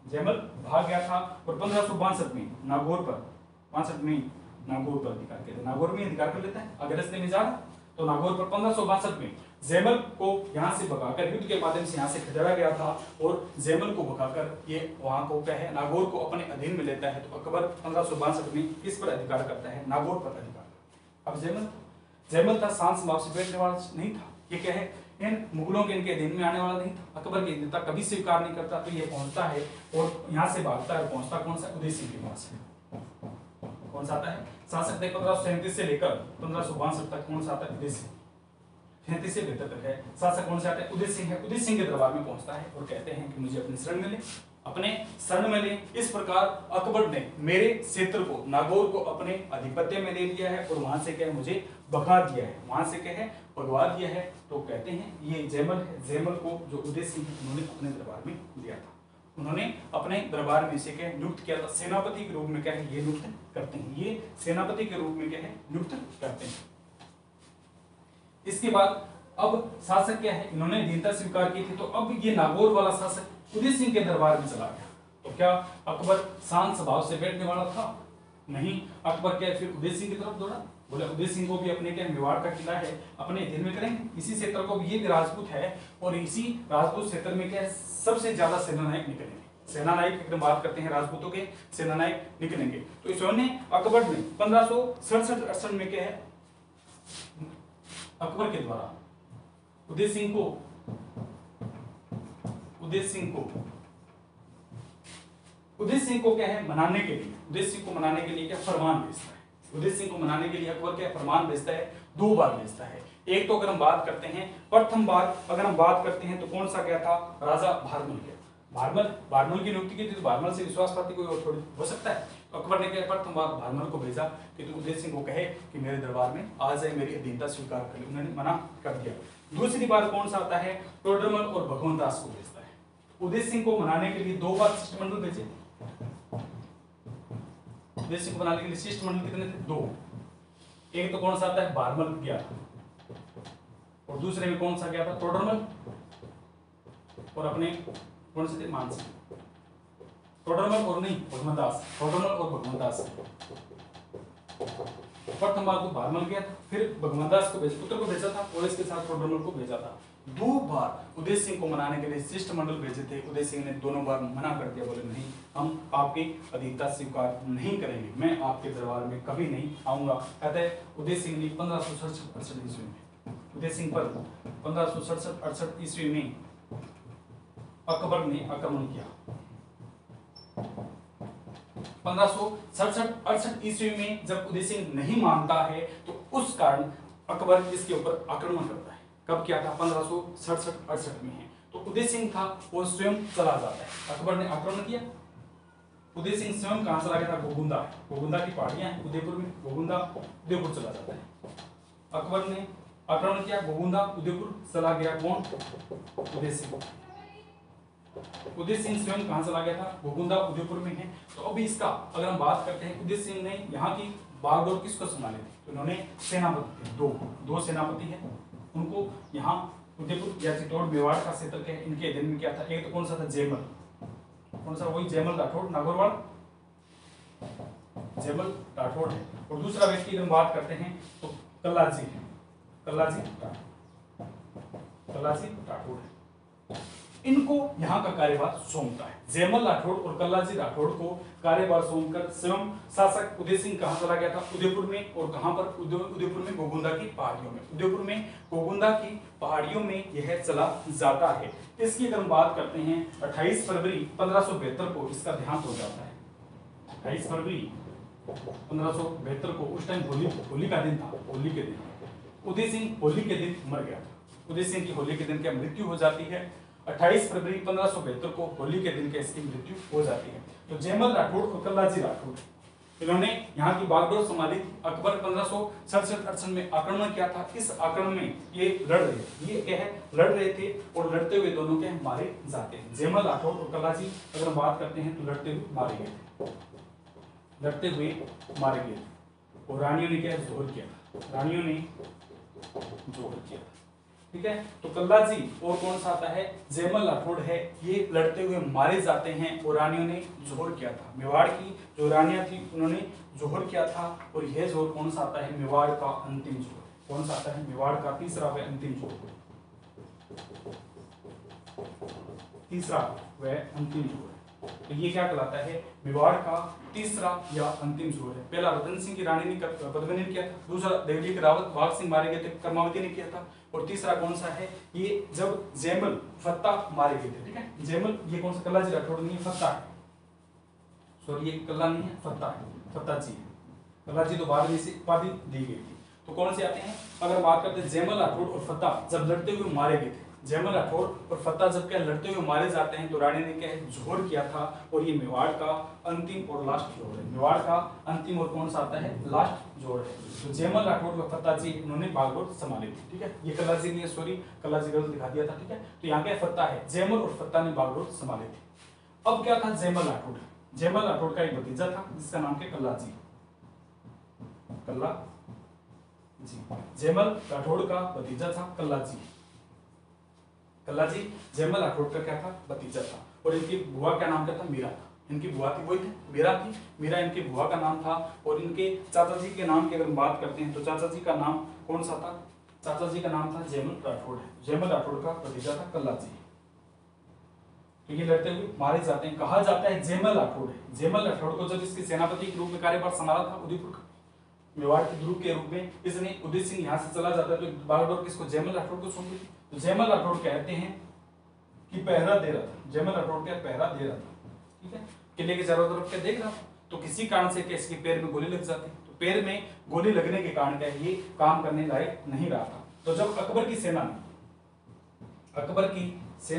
[SPEAKER 1] जयमल भाग गया था और 1562 में नागौर पर, 65 में नागौर पर अधिकार किया, नागौर में अधिकार कर लेता है। अगर रास्ते में जा रहा तो नागौर पर 1562 में जयमल को यहाँ से भगाकर युद्ध के माध्यम से यहाँ से खदेड़ा गया था और जयमल को भगाकर ये वहां को क्या है, नागौर को अपने अधीन में लेता है। तो अकबर 1562 में किस पर अधिकार करता है? नागौर पर अधिकार। अब जयमल था, शांत स्वभाव से बैठने वाला नहीं था, ये क्या है, इन मुगलों के इनके अधीन में आने वाला नहीं था। अकबर की अधीनता कभी स्वीकार नहीं करता। तो ये पहुंचता है और यहाँ से भागता है, पहुंचता कौन सा? उदय सिंह के पास। कौन सा आता है? शासक थे 1537 से लेकर 1562 तक। कौन सा आता है? उदय सिंह। 37 से 72 तक है। शासक कौन सा आता है? उदय सिंह है। उदय सिंह के दरबार में पहुंचता है और कहते हैं कि मुझे अपनी शरण में ले, अपने शरण में ले। इस प्रकार अकबर ने मेरे क्षेत्र को, नागौर को अपने आधिपत्य में ले लिया है और वहां से क्या है, मुझे भगा दिया है, वहां से क्या है, भगवा दिया है। तो कहते हैं ये जयमल है, जयमल को जो उदय सिंह उन्होंने अपने दरबार में लिया था। उन्होंने अपने दरबार में इसे क्या नियुक्त किया था, सेनापति के रूप में क्या है ये नियुक्त करते हैं, ये सेनापति के रूप में क्या है नियुक्त करते हैं। इसके बाद अब शासक क्या है, इन्होंने अधीनता स्वीकार की थी, तो अब ये नागौर वाला शासक उदय सिंह के दरबार में चला गया। तो क्या अकबर शांत स्वभाव से बैठने वाला था? नहीं, अकबर क्या फिर उदय सिंह की तरफ दौड़ा, बोले उदय सिंह को भी अपने क्या मेवाड़ का किला है अपने अधीन में करेंगे, इसी क्षेत्र को भी ये भी राजपूत है और इसी राजपूत क्षेत्र में क्या है सबसे ज्यादा सेनानायक निकलेंगे। सेनानायक एकदम बात करते हैं राजपूतों के, सेनानायक निकलेंगे। तो इसने अकबर ने 1567-68 में क्या है अकबर के द्वारा उदय सिंह को क्या है मनाने के लिए, उदय सिंह को मनाने के लिए क्या फरमान भेजता है। उदय सिंह को मनाने के लिए अकबर क्या फरमान भेजता है, 2 बार भेजता है। एक तो अगर हम बात करते हैं प्रथम बार अगर हम बात करते हैं तो कौन सा क्या था, राजा भारमल गया था। भारमल की नियुक्ति की थी, तो भारमल से विश्वास पाती कोई और थोड़ी हो सकता है। तो अकबर ने क्या प्रथम बार भारमल को भेजा कि तू उदय सिंह को कहे कि मेरे दरबार में आ जाए, मेरी अधीनता स्वीकार कर ले। उन्होंने मना कर दिया। दूसरी बार कौन सा आता है, टोडरमल और भगवंत दास को भेजता है। उदय सिंह को मनाने के लिए 2 बार शिष्टमंडल भेजे। उदय सिंह को मनाने के लिए शिष्टमंडल कितने थे, 2। एक तो कौन सा आता है भारमल गया था और दूसरे में कौन सा गया था टोडरमल और अपने कौन से थे मानसिंह। टोडरमल और नहीं भगवंतदास, टोडरमल और भगवंतदास। प्रथम बार तो भारमल गया था, फिर भगवंतदास को पुत्र को भेजा था और इसके साथ टोडरमल को भेजा था। 2 बार उदय सिंह को मनाने के लिए शिष्टमंडल भेजे थे। उदय सिंह ने दोनों बार मना कर दिया, बोले नहीं हम आपकी अधीनता स्वीकार नहीं करेंगे, मैं आपके दरबार में कभी नहीं आऊंगा। कहते हैं उदय सिंह ने 1567-68 ईस्वी में उदय सिंह पर 1567-68 ईस्वी में अकबर ने आक्रमण किया। 1567-68 ईस्वी में जब उदय सिंह नहीं मानता है तो उस कारण अकबर इसके ऊपर आक्रमण करता है। कब किया था, 1567-68 में है। तो उदय सिंह था वो स्वयं चला जाता है। अकबर ने आक्रमण किया, उदय सिंह स्वयं कहां चला गया था, गोगुंदा की पहाड़ियां हैं उदयपुर में, उदयपुर चला जाता है। अकबर ने आक्रमण किया, गोगुंदा उदयपुर चला गया। कौन, उदय सिंह स्वयं कहां चला गया था, गोगुंदा उदयपुर में है। तो अभी इसका अगर हम बात करते हैं, उदय सिंह ने यहाँ की बागडोर किसको संभाले थे, तो उन्होंने सेनापति थे, दो सेनापति है, उनको यहाँ उदयपुर या चित्तौड़ मेवाड़ का क्षेत्र के इनके अधीन में क्या था। एक तो कौन सा था जयमल, कौन सा, वही जयमल राठौड़, नागौरवाड़ जयमल राठौड़ है। और दूसरा व्यक्ति अगर हम बात करते हैं तो कल्लाजी है, कल्लाजी राठौड़ है। इनको यहाँ का कार्यभार सौंपता है। जयमल राठौड़ और कल्लाजी राठौड़ को कार्यभार सौंपकर स्वयं शासक उदय सिंह कहाँ चला गया था, उदयपुर में। और कहाँ पर, उदयपुर में गोगुंदा की पहाड़ियों में, उदयपुर में गोगुंदा की पहाड़ियों में यह चला जाता है। इसकी अगर हम बात करते हैं 28 फरवरी 1572 को इसका देहांत हो जाता है। 28 फरवरी 1572 को, उस टाइम होली का दिन था, होली के दिन उदय सिंह होली के दिन मर गया था। उदय सिंह की होली के दिन क्या मृत्यु हो जाती है। 28 फरवरी 1572 को होली के दिन के इसकी मृत्यु हो जाती है। तो जयमल राठौड़ और कल्लाजी राठौड़ इन्होंने यहाँ की बागडोर संभाली। अकबर 1567-68 में आक्रमण किया था। इस आक्रमण में ये लड़ रहे थे और लड़ते हुए दोनों के मारे जाते हैं। जयमल राठौड़ और कल्लाजी अगर हम बात करते हैं तो लड़ते हुए मारे गए थे और रानियों ने क्या जोहर किया, ठीक है। तो कल्लाजी और कौन सा आता है, जयमल राठौड़ है, ये लड़ते हुए मारे जाते हैं और रानियों ने जोहर किया था। मेवाड़ की जो रानियां थी उन्होंने जोहर किया था और यह जोहर कौन सा आता है, मेवाड़ का अंतिम जोहर। कौन सा आता है, मेवाड़ का तीसरा व अंतिम जोहर, तो ये क्या कहलाता है, मेवाड़ का तीसरा या अंतिम जोहर है। पहला रतन सिंह की रानी ने पद्मिनी ने किया था, दूसरा देवली के रावत भाग सिंह मारे गए थे, कर्मावती ने किया था, और तीसरा कौन सा है, ये जब जयमल फत्ता मारे गए थे, ठीक है। जयमल ये कौन सा, कल्लाजी राठौड़ नहीं है, फत्ता है, सॉरी ये कल्ला नहीं है, फत्ता है, फत्ता जी है। कल्लाजी तो बाद में से उपाधि दी गई थी। तो कौन से आते हैं, अगर बात करते हैं जयमल राठौड़ और फत्ता जब लड़ते हुए मारे गए थे, जयमल राठौड़ और फत्ता जब क्या लड़ते हुए मारे जाते हैं तो रानी ने क्या है, जोहर किया था। और ये मेवाड़ का अंतिम और लास्ट जोहर है, मेवाड़ का अंतिम और कौन सा आता है, लास्ट जोहर है। तो जयमल राठौड़ और फत्ता जी उन्होंने बागडोर संभाली थी, ठीक है। ये कल्लाजी नहीं है, सॉरी कल्लाजी गलत दिखा दिया था, ठीक है। तो यहाँ क्या फत्ता है, जयमल और फत्ता ने बागडोर संभाली थी। अब क्या था, जयमल राठौड़। जयमल राठौड़ का एक भतीजा था जिसका नाम क्या, कल्लाजी। कल्लाजी, जयमल राठौड़ का भतीजा था कल्लाजी। कल्लाजी जयमल राठौड़ का क्या था, भतीजा था। और इनकी बुआ का नाम क्या था, मीरा था। इनकी बुआ थी वही थी मीरा थी, मीरा इनकी बुआ का नाम था। और इनके चाचा जी के नाम की अगर हम बात करते हैं तो चाचा जी का नाम कौन सा था, चाचा जी का नाम था जयमल राठौड़। जयमल राठौड़ का भतीजा था कल्लाजी। तो ये लड़ते हुए मारे जाते हैं। कहा जाता है जयमल राठौड़ है। जयमल राठौड़ को जब इसके सेनापति के रूप में कार्यभार संभाला था उदयपुर मेवाड़ के ध्रुव के रूप में, इसने उदय सिंह यहाँ से चला जाता है तो बागडोर किसको, जयमल राठौड़ को सौंपी थी। तो जयमल राठौड़ कहते हैं कि पहरा दे रहा था, जयमल राठौड़ क्या पहरा दे रहा था, ठीक है, किले के चारों तरफ क्या देख रहा था। तो किसी कारण से इसके पैर में गोली लग जाती, तो पैर में गोली लगने के कारण क्या ये काम करने लायक नहीं रहा था। तो जब अकबर की सेना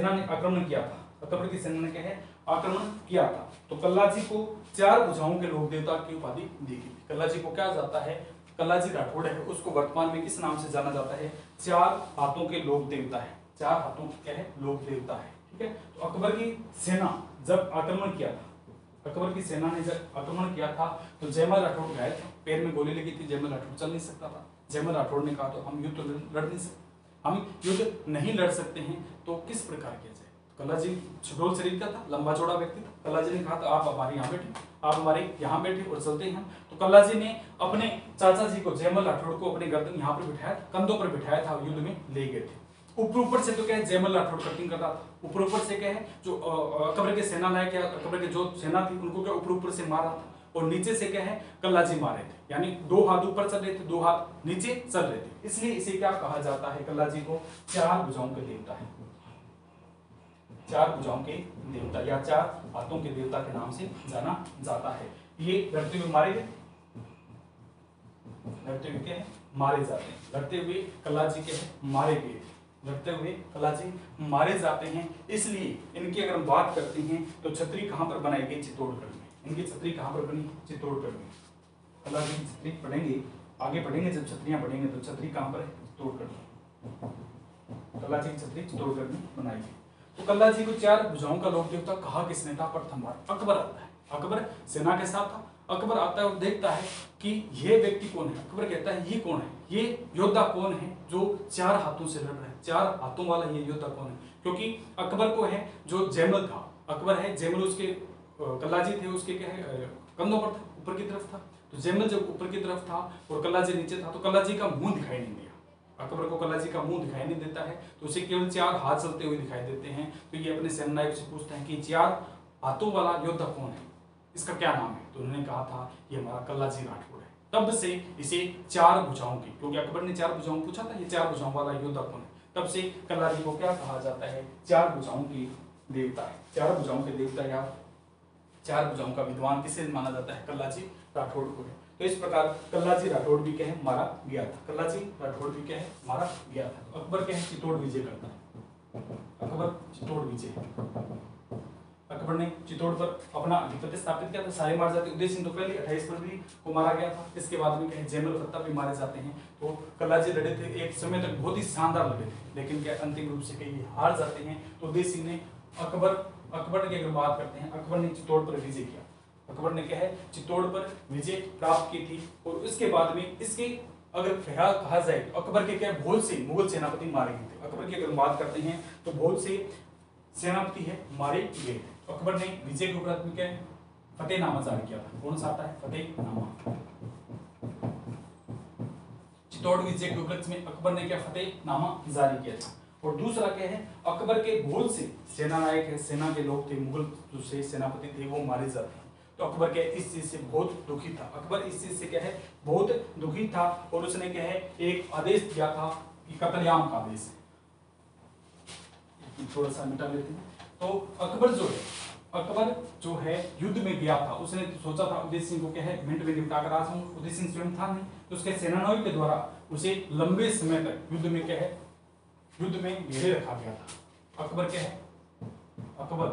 [SPEAKER 1] ने आक्रमण किया था, अकबर की सेना ने क्या है आक्रमण किया था, तो कल्लाजी को 4 भुजाओं के लोक देवता की उपाधि दी गई। कल्लाजी को क्या जाता है, कल्लाजी राठौड़ है उसको वर्तमान में किस नाम से जाना जाता है, 4 हाथों के लोक देवता है। 4 हाथों क्या है, लोक देवता है, ठीक है। तो अकबर की सेना जब आक्रमण किया था, अकबर की सेना ने जब आक्रमण किया था तो जयमल राठौड़ घायल था, पैर में गोली लगी थी, जयमल राठौड़ चल नहीं सकता था। जयमल राठौड़ ने कहा तो हम युद्ध लड़ नहीं सकते, हम युद्ध नहीं लड़ सकते हैं तो किस प्रकार किया जाए। कल्लाजी सुडोल शरीर का था, लंबा चौड़ा व्यक्ति था। कल्लाजी ने कहा तो आप हमारे यहाँ बैठे, आप हमारे यहाँ बैठे और चलते हैं। तो कल्लाजी ने अपने चाचा जी को जयमल राठौड़ को अपने गर्दन यहाँ पर बिठाया, कंधों पर बिठाया था, युद्ध में ले गए थे। ऊपर से तो क्या है जयमल राठौड़ कटिंग कर रहा था, ऊपर से क्या है जो अकबर के सेना नायक या अकबर के जो सेना थी उनको क्या ऊपर से मारा था, और नीचे से क्या है कल्लाजी मारे थे, यानी 2 हाथ ऊपर चल रहे थे, 2 हाथ नीचे चल रहे थे। इसलिए इसे क्या कहा जाता है, कल्लाजी को 4 भुजाओं के देवता है, 4 भुजाओं के देवता या 4 हाथों के देवता के नाम से जाना जाता है। ये लड़ते हुए मारे गए, लड़ते हुए क्या है मारे जाते हैं, लड़ते हुए कल्लाजी के मारे गए, लड़ते हुए कल्लाजी मारे जाते हैं। इसलिए इनकी अगर हम बात करते हैं तो छतरी कहां पर बनाई गई, चित्तौड़गढ़ में। इनकी छतरी कहां पर बनी, चित्तौड़गढ़ में। कल्लाजी की छतरी पढ़ेंगे, आगे पढ़ेंगे जब छतरियां पढ़ेंगे तो छतरी कहां पर है, चित्तौड़गढ़ में। कल्लाजी की छतरी चित्तौड़गढ़ में बनाई गई। तो कल्लाजी को 4 भुजाओं का लोक देवता कहा किसने था, प्रथम बार अकबर आता है। अकबर सेना के साथ था, अकबर आता है और देखता है कि यह व्यक्ति कौन है। अकबर कहता है ये कौन है, ये योद्धा कौन है जो 4 हाथों से लड़ रहा है, 4 हाथों वाला ये योद्धा कौन है। क्योंकि अकबर को है जो जयमल था, अकबर है जयमल उसके कल्लाजी थे उसके क्या है कंधों पर था, ऊपर की तरफ था। तो जयमल जब ऊपर की तरफ था और कल्लाजी नीचे था तो कल्लाजी का मुंह दिखाई नहीं दिया, अकबर को कल्लाजी का मुंह दिखाई नहीं देता है, तो उसे केवल 4 हाथ चलते हुए दिखाई देते हैं। तो ये अपने सेनानायक से पूछते हैं कि 4 हाथों वाला योद्धा कौन है, इसका क्या नाम है। तो उन्होंने कहा था ये हमारा कल्लाजी राठौड़ है। तब से इसे 4 भुजाओं की, क्योंकि अकबर ने 4 भुजाओं पूछा था, ये 4 भुजाओं वाला योद्धा कौन है, तब से कल्लाजी को क्या कहा जाता है, 4 भुजाओं की देवता है। 4 भुजाओं के देवता या 4 भुजाओं का विद्वान किसे माना जाता है, कल्लाजी राठौड़ को है। तो इस प्रकार कल्लाजी राठौड़ भी क्या है मारा गया था, कल्लाजी राठौड़ भी क्या है मारा गया था। तो अकबर क्या है चित्तौड़ विजय करता है, अकबर चित्तौड़ विजय, अकबर ने चित्तौड़ पर अपना आधिपत्य स्थापित किया था, सारे मार जाते। उदय सिंह तो पहले 28 फरवरी को मारा गया था, इसके बाद में क्या है जयमल प्रताप भी मारे जाते हैं। तो कल्लाजी लड़े थे, एक समय तक बहुत ही शानदार लड़े थे, लेकिन क्या अंतिम रूप से कहीं हार जाते हैं। तो उदय सिंह ने अकबर की अगर बात करते हैं, अकबर ने चित्तौड़ पर विजय किया, अकबर ने क्या है चित्तौड़ पर विजय प्राप्त की थी। और उसके बाद में इसके अगर कहा जाए तो अकबर के क्या बहुत से मुगल सेनापति मारे गए थे। अकबर की अगर बात करते हैं तो बहुत से सेनापति है मारे गए थे। अकबर ने विजय के उपरांत में क्या है फतेहनामा जारी किया था। कौन सा आता है फतेहनामा, चित्तौड़ विजय के उपलक्ष्य में अकबर ने क्या फतेहनामा जारी किया था। और दूसरा क्या है अकबर के बहुत से सेना नायक है, सेना के लोग थे, मुगल जो से सेनापति थे वो मारे जाते हैं। तो अकबर क्या इस चीज से बहुत दुखी था, अकबर इस चीज से क्या है बहुत दुखी था और उसने क्या है एक आदेश दिया था कि कत्लेआम का आदेश, थोड़ा सा मिटा लेते हैं। तो अकबर जो है युद्ध में गया था, उसने सोचा था उदय सिंह को क्या है मिनट में निपटा कर आ जाऊं। उदय सिंह स्वयं था नहीं, तो उसके सेनानायक के द्वारा उसे लंबे समय तक युद्ध में क्या है युद्ध में घेरे रखा गया था। अकबर क्या है अकबर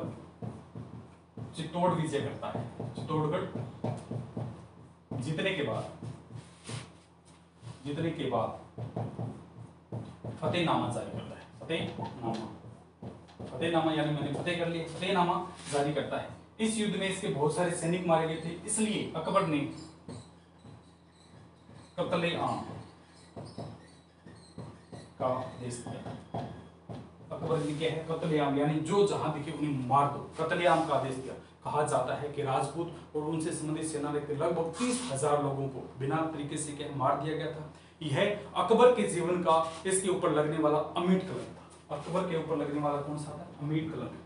[SPEAKER 1] चित्तौड़ विजय करता है, चित्तौड़गढ़ जीतने के बाद फतेहनामा जारी करता है, फतेहनामा यानी मैंने फतेह कर लिया, फतेहनामा जारी करता है। इस युद्ध में इसके बहुत सारे सैनिक मारे गए थे, इसलिए अकबर ने कत्ले-आम का आदेश दिया। अकबर ने क्या है, कत्लेआम यानी जो जहां दिखे उन्हें मार दो, कत्लेआम का आदेश दिया। कहा जाता है कि राजपूत और उनसे संबंधित सेना के लगभग 30,000 लोगों को बिना तरीके से क्या मार दिया गया था। यह अकबर के जीवन का इसके ऊपर लगने वाला अमिट कलंक था। अकबर के ऊपर लगने वाला कौन सा था? अमिट कलंक।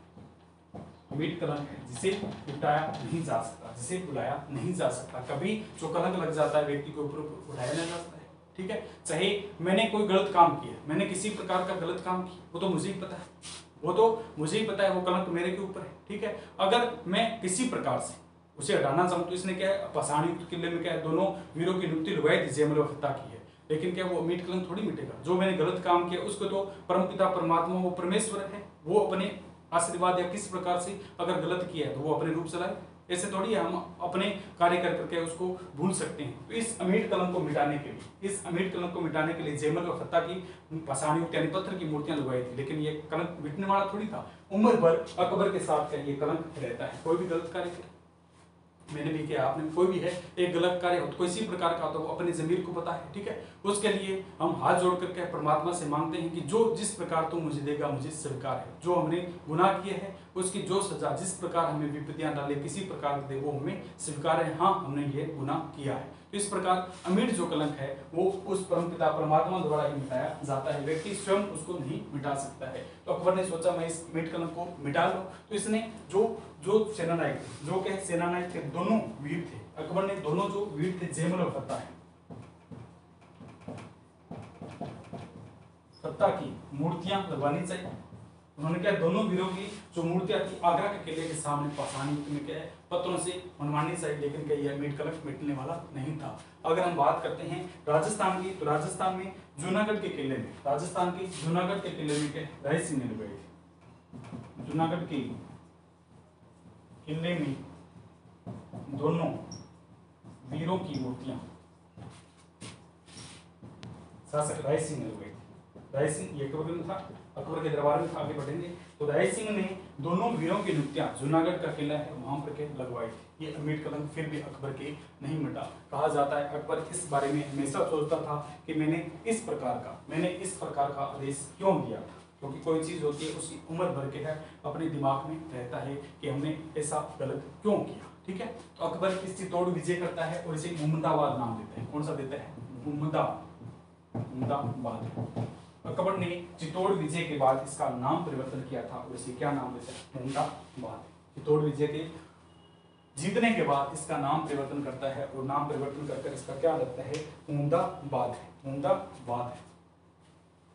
[SPEAKER 1] अमिट कलंक है जिसे मिटाया नहीं जा सकता, जिसे भुलाया नहीं जा सकता। कभी जो कलंक लग जाता है व्यक्ति के ऊपर उठाया नहीं जा सकता है, ठीक है। चाहे मैंने कोई गलत काम किया, मैंने किसी प्रकार का गलत काम किया, वो तो मुझे ही पता है, वो तो मुझे ही पता है, वो कलंक मेरे के ऊपर है, ठीक है। अगर मैं किसी प्रकार से उसे हटाना चाहूँ तो इसने क्या है, पाषाण युद्ध किले में क्या है, दोनों वीरों की नियुक्ति लुगाई थी, जयमल व फत्ता की है। लेकिन क्या वो अमिट कलंक थोड़ी मिटेगा? जो मैंने गलत काम किया उसको तो परमपिता परमात्मा वो परमेश्वर है, वो अपने आशीर्वाद या किस प्रकार से अगर गलत किया है तो वो अपने रूप से लाए। ऐसे थोड़ी हम अपने कार्य कर करके उसको भूल सकते हैं। तो इस अमिट कलंक को मिटाने के लिए, इस अमिट कलंक को मिटाने के लिए जयमल और फत्ता की पाषाण युक्त यानी पत्थर की मूर्तियां लगवाई थी। लेकिन ये कलंक मिटने वाला थोड़ी था, उम्र भर अकबर के साथ क्या ये कलंक रहता है। कोई भी गलत कार्य करे, मैंने भी किया, आपने कोई भी है, एक गलत कार्य हो तो किसी प्रकार का, तो वो अपने जमीर को पता है, ठीक है। उसके लिए हम हाथ जोड़ करके परमात्मा से मांगते हैं कि जो जिस प्रकार तू मुझे देगा मुझे स्वीकार है। जो हमने गुनाह किए हैं उसकी जो सजा, जिस प्रकार हमें विपत्तियां डाले किसी प्रकार दे, वो हमें स्वीकार है, हाँ हमने ये गुनाह किया है। तो इस प्रकार अमिट जो कलंक है वो उस परमपिता परमात्मा द्वारा ही मिटाया जाता है, व्यक्ति स्वयं उसको नहीं मिटा सकता है। तो अकबर ने सोचा मैं इस अमिट कलंक को मिटा लूं। तो इसने जो सेनानायक थे, जो क्या सेनानायक थे, दोनों वीर थे। अकबर ने दोनों जो वीर थे, जयमल और फत्ता है, फत्ता की मूर्तियां लगवानी चाहिए। उन्होंने क्या, दोनों वीरों की जो मूर्तियां थी आगरा के किले के सामने पाषाण युक्त में क्या है पत्थरों से बनवानी चाहिए। लेकिन क्या यह अमिट कलंक मिटने वाला नहीं था। अगर हम बात करते हैं राजस्थान की, तो राजस्थान में जूनागढ़ के किले में, राजस्थान के जूनागढ़ के किले में क्या राय सिंह ने लगवाई थी। जूनागढ़ के किले में दोनों वीरों की मूर्तियां शासक राय सिंह ने लगवाई थी। राय सिंह ये अकबर में था, अकबर के दरबार में आगे बढ़ेंगे। तो राय सिंह ने दोनों वीरों की नियुक्तियां, जूनागढ़ का किला है वहां पर के लगवाई थी। ये अमिट कलंक फिर भी अकबर के नहीं मिटा। कहा जाता है अकबर इस बारे में हमेशा सोचता था कि मैंने इस प्रकार का आदेश क्यों दिया था, क्योंकि कोई चीज होती है उसकी उम्र भर के है अपने दिमाग में रहता है कि हमने ऐसा गलत क्यों किया, ठीक है। तो अकबर इस चित्तौड़ विजय करता है और इसे मुमदाबाद नाम देता है। कौन सा देता है? मुमदाबाद। अकबर ने चित्तौड़ विजय के बाद इसका नाम परिवर्तन किया था और इसे क्या नाम देता है? मुमदाबाद। चित्तौड़ विजय के जीतने के बाद इसका नाम परिवर्तन करता है और नाम परिवर्तन करके इसका क्या लगता है? मुमदाबाद है, मुमदाबाद है।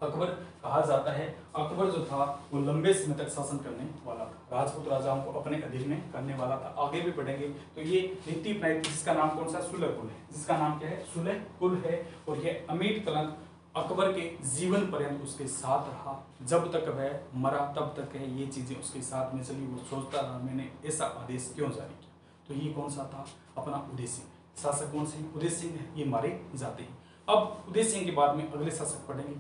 [SPEAKER 1] अकबर कहा जाता है अकबर जो था वो लंबे समय तक शासन करने वाला था, राजपूत राजाओं को अपने अधीन में करने वाला था। आगे भी बढ़ेंगे तो ये नीति अपनाई थी जिसका नाम कौन सा? सुलह कुल है, जिसका नाम क्या है? सुलह कुल है। और ये अमिट कलंक अकबर के जीवन पर्यंत उसके साथ रहा, जब तक वह मरा तब तक है ये चीजें उसके साथ में चली। वो सोचता रहा मैंने ऐसा आदेश क्यों जारी किया। तो ये कौन सा था? अपना उदय सिंह। शासक कौन से? उदय सिंह है, ये मारे जाते हैं। अब उदय सिंह के बाद में अगले शासक पढ़ेंगे,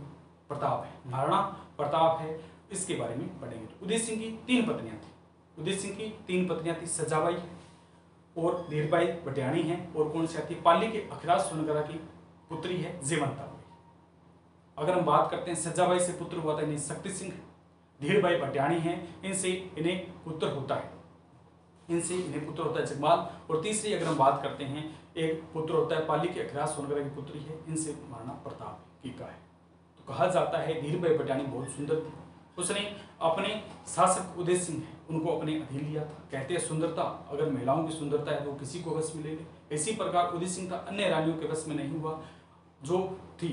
[SPEAKER 1] प्रताप है, महाराणा प्रताप है, इसके बारे में पढ़ेंगे। तो उदय सिंह की 3 पत्नियां थी। उदय सिंह की 3 पत्नियां थी, सजाबाई और धीरबाई भटियाणी है, और कौन सी आती? पाली के अखिराज सोनगरा की पुत्री है जयवंता। अगर हम बात करते हैं सजाबाई से पुत्र हुआ था इन्हें शक्ति सिंह, धीरबाई भटियाणी है, इनसे इन्हें पुत्र होता है, इनसे इन्हें पुत्र होता है जगमाल। और तीसरी अगर हम बात करते हैं एक पुत्र होता है पाली के अखिराज सोनगरा की पुत्री है, इनसे महाराणा प्रताप की का है। तो कहा जाता है धीरबाई भटियाणी बहुत सुंदर थी, उसने अपने शासक उदय सिंह है उनको अपने अधीन लिया था। कहते हैं सुंदरता, अगर महिलाओं की सुंदरता है तो किसी को वश में ले ले। इसी प्रकार उदय सिंह था, अन्य रानियों के वश में नहीं हुआ। जो थी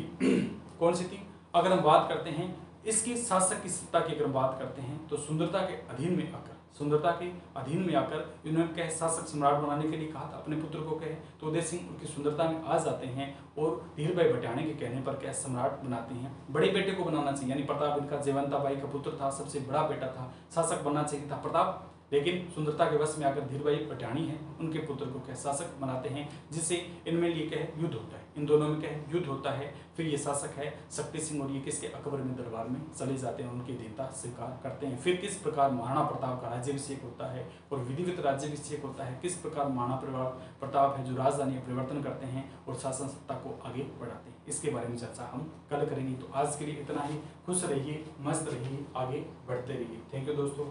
[SPEAKER 1] कौन सी थी? अगर हम बात करते हैं इसकी शासक की सत्ता की अगर बात करते हैं तो सुंदरता के अधीन में आकर, सुंदरता के अधीन में आकर इन्होंने कहे शासक सम्राट बनाने के लिए कहा था अपने पुत्र को कहे, तो उदय सिंह उनकी सुंदरता में आ जाते हैं और धीरबाई भटियाणी के कहने पर क्या सम्राट बनाते हैं। बड़े बेटे को बनाना चाहिए, यानी प्रताप इनका जयवंता बाई का पुत्र था, सबसे बड़ा बेटा था, शासक बनना चाहिए था प्रताप, लेकिन सुंदरता के वश में आकर धीरभाई पटियाणी हैं, उनके पुत्र को क्या शासक बनाते हैं, जिससे इनमें ये क्या है युद्ध होता है, इन दोनों में क्या है युद्ध होता है। फिर ये शासक है शक्ति सिंह और ये किसके अकबर में दरबार में चले जाते हैं, उनकी दीनता स्वीकार करते हैं। फिर किस प्रकार महाराणा प्रताप का राज्याभिषेक होता है और विधिवत राज्याभिषेक होता है, किस प्रकार महाराणा प्रताप है जो राजधानी परिवर्तन करते हैं और शासन सत्ता को आगे बढ़ाते हैं, इसके बारे में चर्चा हम कल करेंगे। तो आज के लिए इतना ही। खुश रहिए, मस्त रहिए, आगे बढ़ते रहिए। थैंक यू दोस्तों।